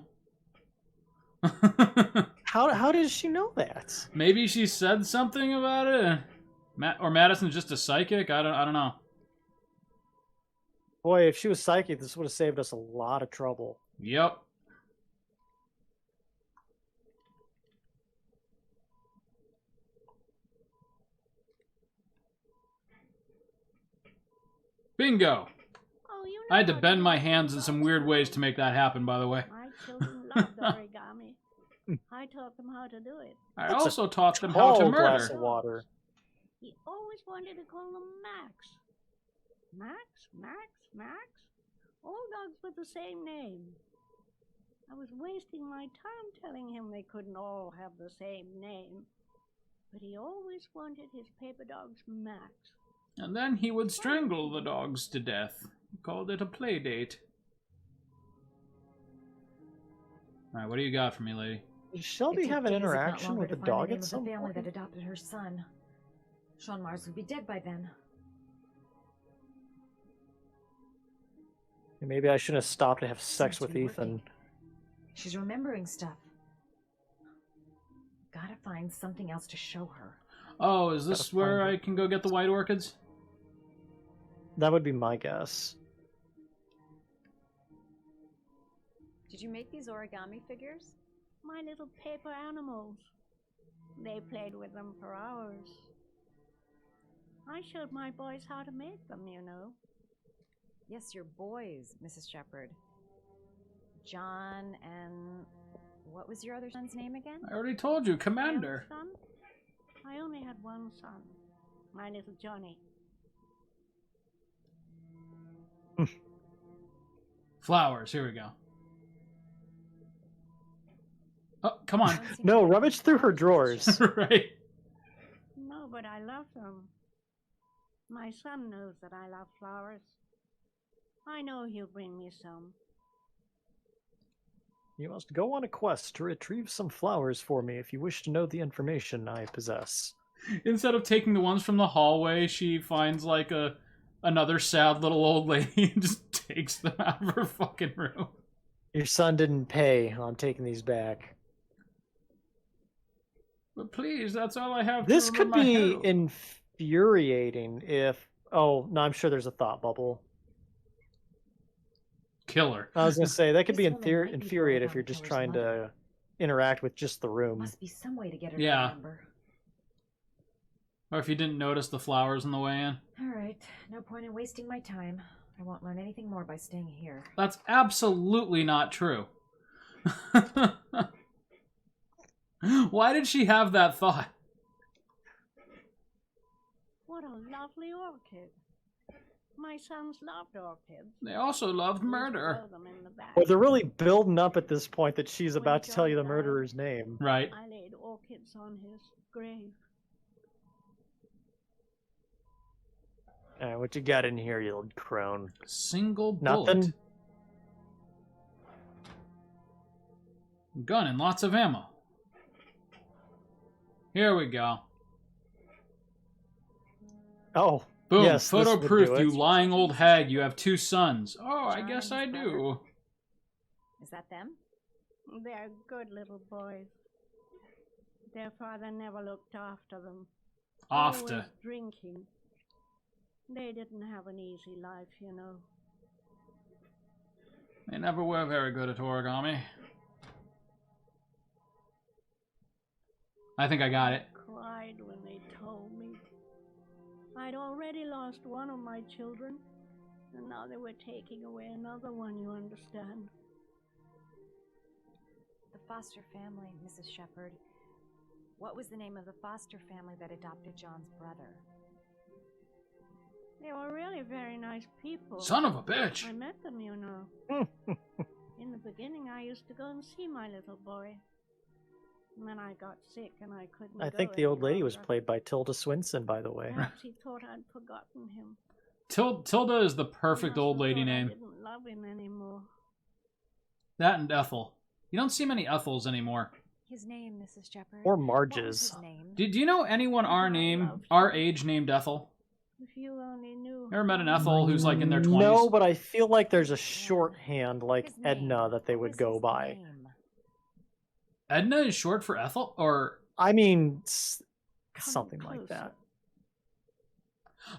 How does she know that? Maybe she said something about it. Or Madison's just a psychic. I don't know. Boy, if she was psychic, this would have saved us a lot of trouble. Yep. Bingo. Oh, you know I had to how bend do my it. hands in some weird ways to make that happen, by the way. My children loved origami. I taught them how to do it. I That's a also taught them how to Tall glass murder. of water. He always wanted to call them Max. Max, Max, Max. All dogs with the same name. I was wasting my time telling him they couldn't all have the same name. But he always wanted his paper dogs Max. And then he would strangle the dogs to death. He called it a play date. Alright, what do you got for me, lady? Does Shelby It have took an days, if not interaction longer, with to the find dog name at of some the family point? that adopted her son. Sean Mars would be dead by then. Maybe I shouldn't have stopped to have sex Seems to with be Ethan. working. She's remembering stuff. Gotta find something else to show her. Oh, is this Gotta where find I can go get the white orchids? That would be my guess. Did you make these origami figures? My little paper animals. They played with them for hours. I showed my boys how to make them, you know. Yes, your boys, Mrs. Shepherd. John and... What was your other son's name again? I already told you, Commander. My son? I only had one son. My little Johnny. Flowers, here we go. Oh, come on. No, rummage through her drawers. Right. No, but I love them. My son knows that I love flowers. I know he'll bring me some. You must go on a quest to retrieve some flowers for me if you wish to know the information I possess. Instead of taking the ones from the hallway, she finds like another sad little old lady and just takes them out of her fucking room. Your son didn't pay. I'm taking these back. But please, that's all I have. This to could remember my be hero. infuriating if... Oh, no, I'm sure there's a thought bubble. Killer. I was going to say, that could be This woman might be infuriating if Origami you're just Killer's trying mother. to interact with just the room. Must be some way to get her Yeah. to remember. Or if you didn't notice the flowers on the way in. Alright, no point in wasting my time. I won't learn anything more by staying here. That's absolutely not true. Why did she have that thought? What a lovely orchid. My sons loved orchids. They also loved Used to murder. grow them in the back. Well, they're really building up at this point that she's When about to tell you the John died, murderer's name. Right. I laid orchids on his grave. Alright, what you got in here, you old crone? Single bullet. Nothing? Gun and lots of ammo. Here we go. Oh, Boom. yes, Photo this would proof, do it. you lying old hag. You have 2 sons. Oh, I guess I John's do. Is that them? They're good little boys. Their father never looked after them. After. Always drinking. They didn't have an easy life, you know. They never were very good at origami. I think I got it. Cried when they told me. I'd already lost one of my children, and now they were taking away another one, you understand. The foster family, Mrs. Shepherd. What was the name of the foster family that adopted John's brother? They were really very nice people. Son of a bitch. I met them, you know. In the beginning, I used to go and see my little boy. And then I got sick and I couldn't I go think the any old lady was longer. played by Tilda Swinton, by the way. Perhaps he thought I'd forgotten him. Tilda is the He perfect must old have lady thought I name. didn't love him anymore. That and Ethel. You don't see many Ethels anymore. His name, Mrs. Shepherd. Or What was Marges. his name? Do you know anyone our age named Ethel? If you only knew. Ever met an Ethel who's like in their 20s? No, but I feel like there's a shorthand like His name. Edna that they What would was go his by. name? Edna is short for Ethel? Or... I mean, Come something like closer. that.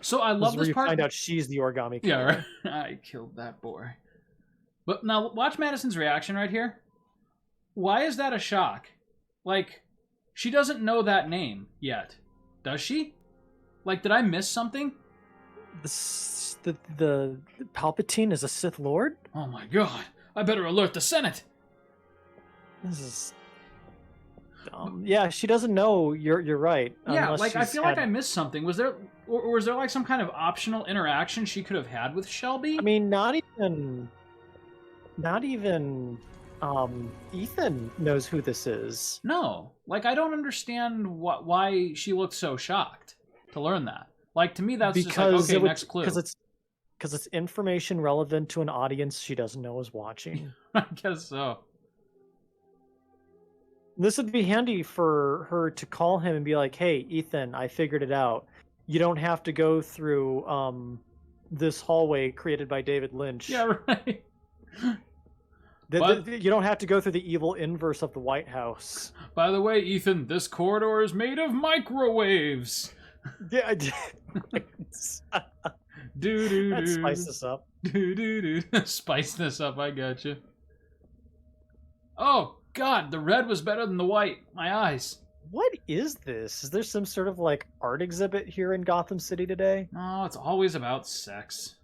So I This love is where this you part. find out she's the origami killer. Yeah, right. I killed that boy. But now watch Madison's reaction right here. Why is that a shock? Like, she doesn't know that name yet. Does she? Like, did I miss something? The Palpatine is a Sith Lord? Oh my god. I better alert the Senate. This is dumb. Yeah, she doesn't know. You're right. Yeah, unless like I she's feel like had- I missed something. Was there or was there like some kind of optional interaction she could have had with Shelby? I mean, not even Ethan knows who this is. No. Like I don't understand why she looked so shocked to learn that. Like to me that's just like okay, next clue. Because it's information relevant to an audience she doesn't know is watching. I guess so. This would be handy for her to call him and be like, "Hey, Ethan, I figured it out. You don't have to go through this hallway created by David Lynch. Yeah, right. You don't have to go through the evil inverse of the White House." By the way, Ethan, this corridor is made of microwaves. Yeah, Do do let's do. spice this up. Do do do. Spice this up. I got you. Oh God, the red was better than the white. My eyes. What is this? Is there some sort of like art exhibit here in Gotham City today? Oh, it's always about sex.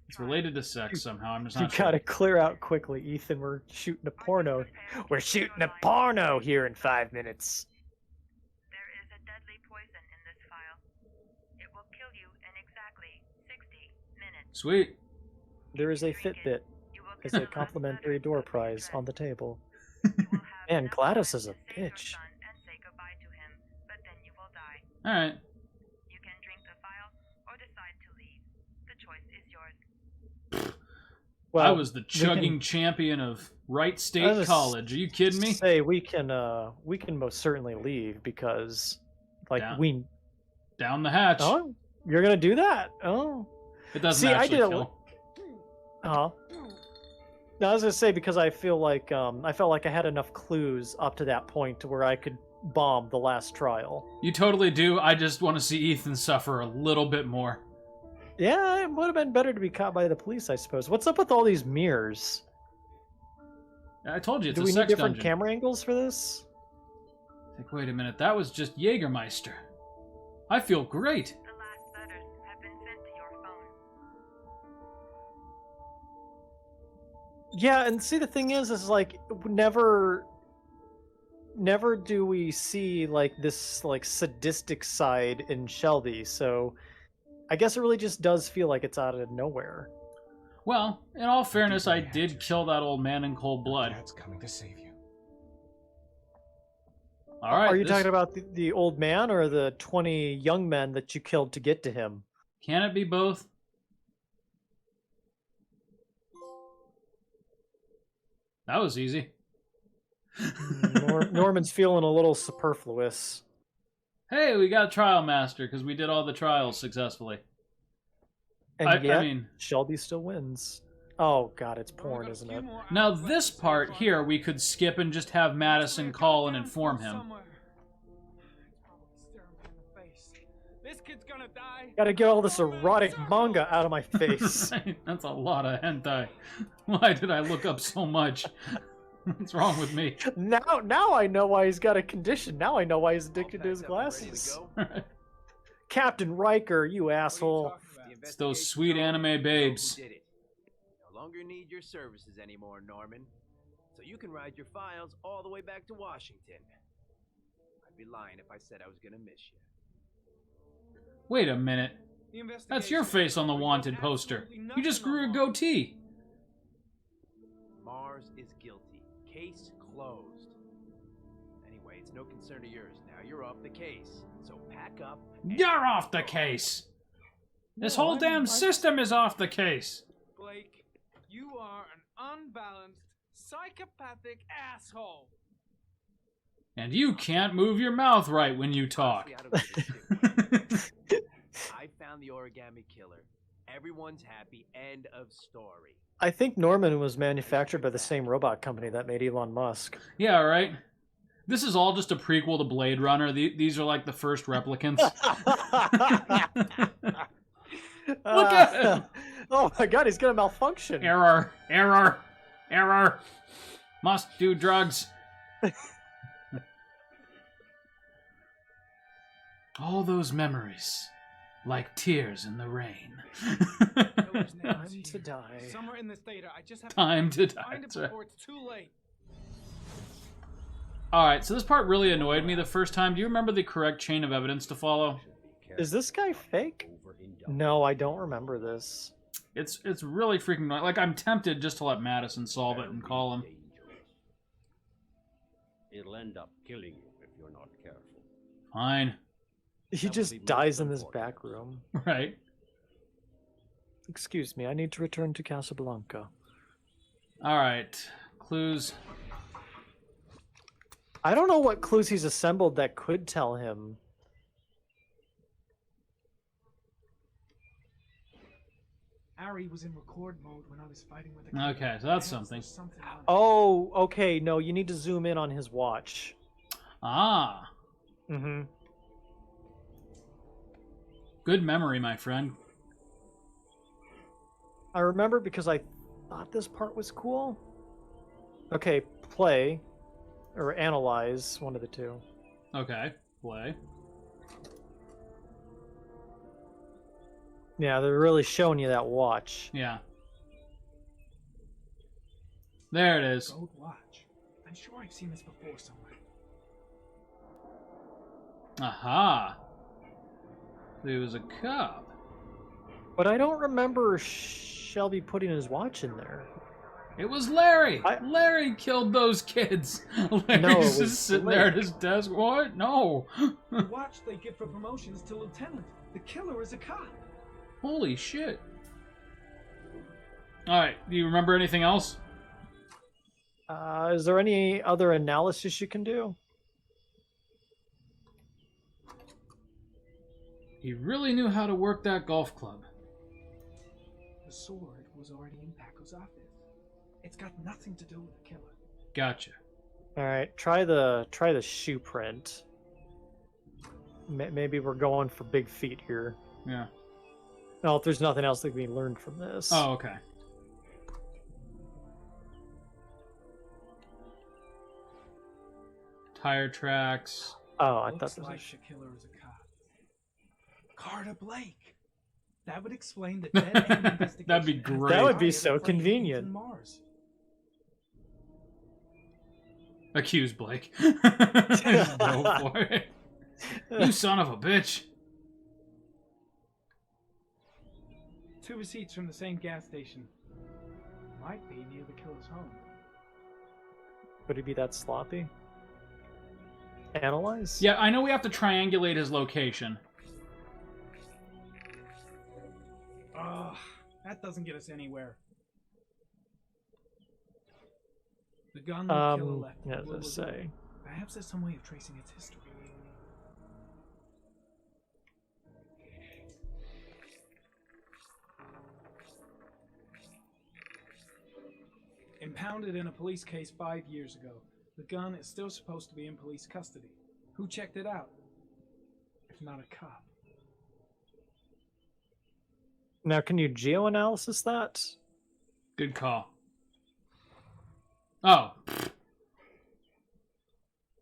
It's related to sex somehow. I'm just You not sure. gotta clear out quickly, Ethan. We're shooting a porno. We're shooting a porno here in 5 minutes. There is a deadly poison in this file. It will kill you in exactly 60 minutes. Sweet. There is a Fitbit as a complimentary door prize on the table. Man, Gladys is a bitch. And say goodbye to him, but then you will die. All right. You can drink the file or decide to leave. The choice is yours. Well, I was the chugging champion of Wright State College. Are you kidding me? Say we can most certainly leave because, like, Down. Down the hatch. Oh, you're gonna do that? Oh, It doesn't see, actually I did kill. No, I was gonna say because I feel like I felt like I had enough clues up to that point to where I could bomb the last trial. You totally do. I just want to see Ethan suffer a little bit more. Yeah, it would have been better to be caught by the police, I suppose. What's up with all these mirrors? I told you it's Do a we need sex different dungeon. camera angles for this? Like, wait a minute. That was just Jägermeister. I feel great. The last letters have been sent to your phone. Yeah, and see, the thing is like never do we see like this like sadistic side in Shelby. So I guess it really just does feel like it's out of nowhere. Well, in all fairness, I did kill that old man in cold blood. Dad's coming to save you. All right. Are you talking about the old man or the 20 young men that you killed to get to him? Can it be both? That was easy. Norman's feeling a little superfluous. Hey, we got a trial master because we did all the trials successfully. And yet, I mean, Shelby still wins. Oh god, it's porn, isn't it? now this part here we could skip and just have Madison call and inform him. This kid's gonna die. Gotta get all this erotic manga out of my face. That's a lot of hentai. Why did I look up so much? What's wrong with me? Now I know why he's got a condition. Now I know why he's addicted to his glasses. Captain Riker, you asshole. It's those sweet anime babes. Who did it. No longer need your services anymore, Norman. So you can ride your files all the way back to Washington. I'd be lying if I said I was gonna miss you. Wait a minute. That's your face on the wanted poster. You just grew a goatee. Mars is guilty. Case closed. Anyway, it's no concern of yours now. You're off the case. So pack up. You're off the case. This whole damn system is off the case. Blake, you are an unbalanced, psychopathic asshole. And you can't move your mouth right when you talk. I found the origami killer. Everyone's happy. End of story. I think Norman was manufactured by the same robot company that made Elon Musk. Yeah, right. This is all just a prequel to Blade Runner. These are like the first replicants. Look at him. Oh my god, he's gonna malfunction. Error. Must do drugs. All those memories, like tears in the rain. Time to die. Somewhere in this data, I just have Time to die. find it That's right. before it's too late. Alright, so this part really annoyed me the first time. Do you remember the correct chain of evidence to follow? Is this guy fake? No, I don't remember this. It's really freaking annoying. Like, I'm tempted just to let Madison solve it and call him. It'll end up killing you if you're not careful. Fine. He just dies in this back room. Right. Excuse me, I need to return to Casablanca. Alright. Clues. I don't know what clues he's assembled that could tell him. Ari was in record mode when I was fighting with the Okay, so that's something. Oh, okay, no, you need to zoom in on his watch. Ah. Mm-hmm. Good memory, my friend. I remember because I thought this part was cool. Okay, play. or analyze, one of the two. Okay, play. Yeah, they're really showing you that watch. Yeah. There it is. Gold watch. I'm sure I've seen this before somewhere. Aha. He was a cop. But I don't remember Shelby putting his watch in there. It was Larry. Larry killed those kids. Larry's No, it was just sitting there at his desk. What? No. The watch they give for promotions to lieutenant. The killer is a cop. Holy shit. Alright, do you remember anything else? Is there any other analysis you can do? He really knew how to work that golf club. The sword was already in Paco's office. It's got nothing to do with the killer. Gotcha. All right, try the shoe print. Maybe we're going for big feet here. Yeah. No, if there's nothing else that can be learned from this. Oh, okay. Tire tracks. Oh, I Looks thought this like was... the killer is a cop. Carter Blake. That would explain the dead end investigation. That'd be great. That would be Started so at Franklin's convenient. in Mars. Accuse Blake. Just go for it. You son of a bitch. 2 receipts from the same gas station. Might be near the killer's home. Would he be that sloppy? Analyze? Yeah, I know we have to triangulate his location. Ugh, that doesn't get us anywhere. The gun the killer left. Yeah, What let's was it? say. Perhaps there's some way of tracing its history. Impounded in a police case 5 years ago. The gun is still supposed to be in police custody. Who checked it out? If not a cop. Now, can you geoanalysis that? Good call. Oh.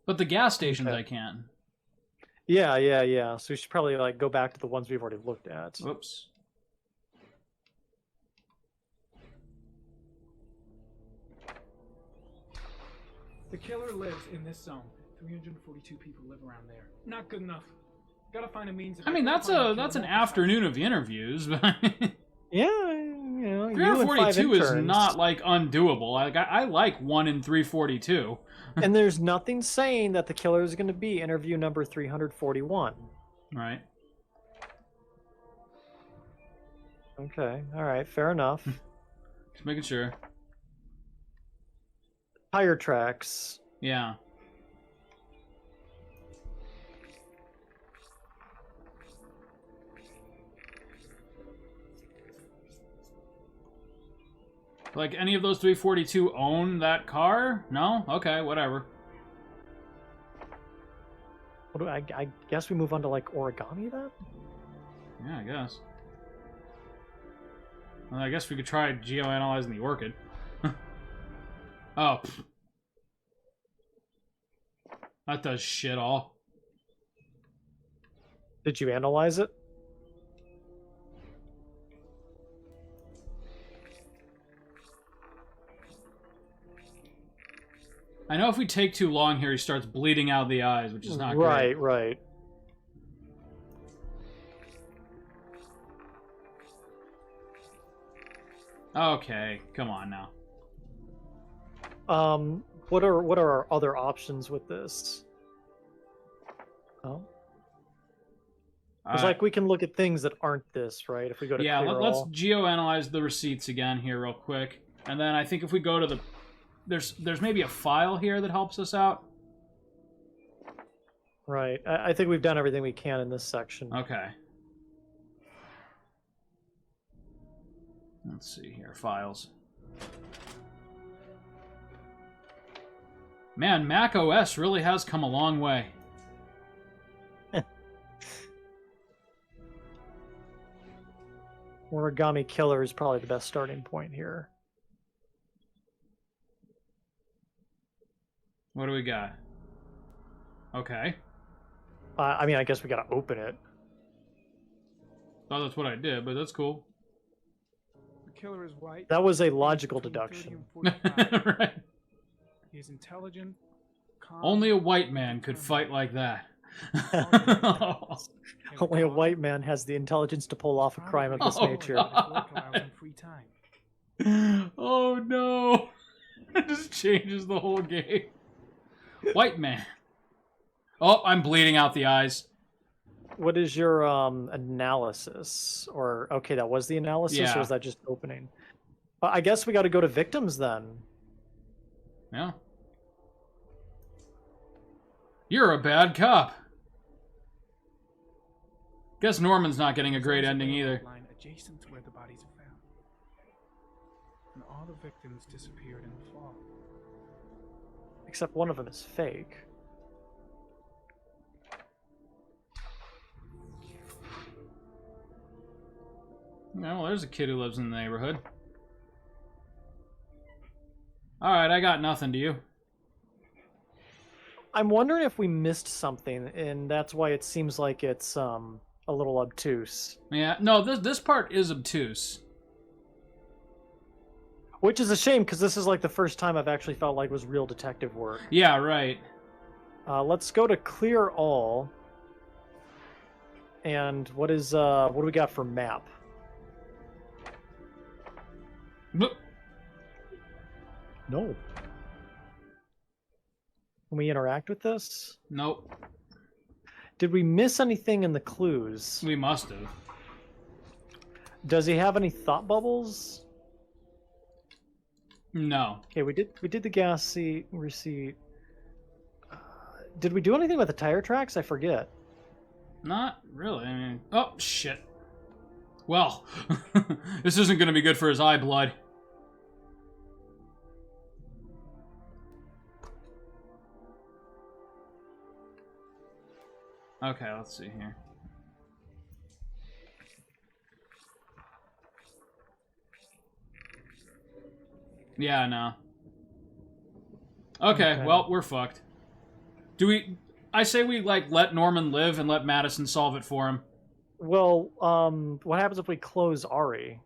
But the gas stations Okay. I can. Yeah. So we should probably like go back to the ones we've already looked at. Whoops. The killer lives in this zone. 342 people live around there. Not good enough. Gotta find a means of... I mean, that's an afternoon of interviews, but Yeah, you know, 342 is interns. not like undoable. Like I like 1 in 342. And there's nothing saying that the killer is going to be interview number 341. Right. Okay, all right, fair enough. Just making sure. Tire tracks. Yeah. Like, any of those 342 own that car? No? Okay, whatever. What do I guess we move on to like origami then? Yeah, I guess. Well, I guess we could try geoanalyzing the orchid. Oh. Pfft. That does shit all. Did you analyze it? I know if we take too long here, he starts bleeding out of the eyes, which is not Right, great. right. Okay, come on now. What are our other options with this? Oh. It's like we can look at things that aren't this, right? If we go to yeah, clear let's all. geoanalyze the receipts again here real quick. And then I think if we go to the... There's maybe a file here that helps us out. Right. I think we've done everything we can in this section. Okay. Let's see here. Files. Man, Mac OS really has come a long way. Origami Killer is probably the best starting point here. What do we got? Okay. I mean, I guess we gotta open it. Thought that's what I did, but that's cool. The killer is white. That was a logical between 30 deduction. and 45. Right. He's intelligent, calm, Only a white man could fight like that. Only a white man has the intelligence to pull off a crime of this Oh, nature. free time. Oh no! It just changes the whole game. White man. Oh, I'm bleeding out the eyes. What is your analysis? Or okay, that was the analysis, Yeah. or is that just opening? I guess we got to go to victims then. Yeah. You're a bad cop. Guess Norman's not getting a great ending either. Line adjacent to where the bodies are found. And all the victims disappeared in the fall. Except one of them is fake. No, well, there's a kid who lives in the neighborhood. Alright, I got nothing. Do you? I'm wondering if we missed something, and that's why it seems like it's a little obtuse. Yeah, no, this part is obtuse. Which is a shame, because this is like the first time I've actually felt like it was real detective work. Yeah, right. Let's go to clear all. And what do we got for map? Bloop. No. Can we interact with this? Nope. Did we miss anything in the clues? We must have. Does he have any thought bubbles? No. Okay, we did the gas receipt. Did we do anything with the tire tracks? I forget. Not really. I mean, oh shit. Well, this isn't going to be good for his eye blood. Okay, let's see here. Yeah, no. Okay, well, we're fucked. Do we... I say we, like, let Norman live and let Madison solve it for him. Well, what happens if we close Ari?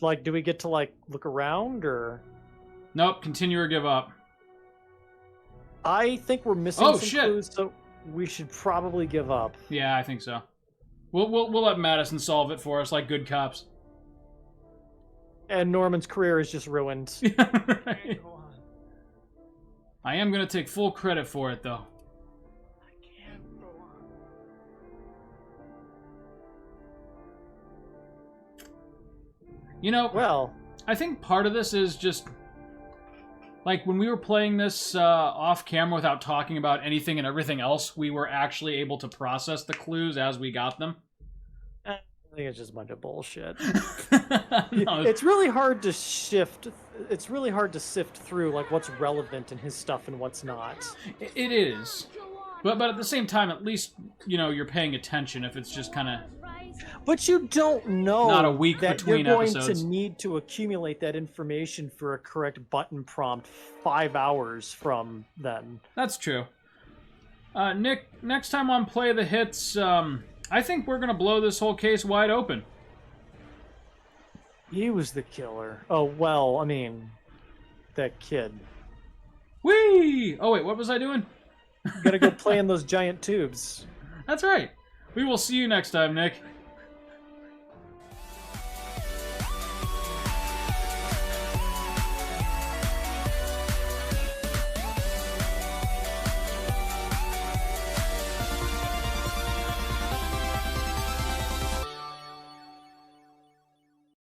Like, do we get to, like, look around, or...? Nope, continue or give up. I think we're missing some clues, so we should probably give up. Yeah, I think so. We'll let Madison solve it for us like good cops. And Norman's career is just ruined. Right. I am going to take full credit for it, though. You know, well, I think part of this is just... Like, when we were playing this off-camera without talking about anything and everything else, we were actually able to process the clues as we got them. I think it's just a bunch of bullshit. No, it's really hard to shift. It's really hard to sift through, like, what's relevant in his stuff and what's not. It is. But at the same time, at least, you know, you're paying attention if it's just kind of... But you don't know not a week that between you're going episodes. to need to accumulate that information for a correct button prompt 5 hours from then. That's true. Nick, next time on Play the Hits, I think we're going to blow this whole case wide open. He was the killer. Oh, well, I mean, that kid. Whee! Oh, wait, what was I doing? You gotta go play in those giant tubes. That's right. We will see you next time, Nick.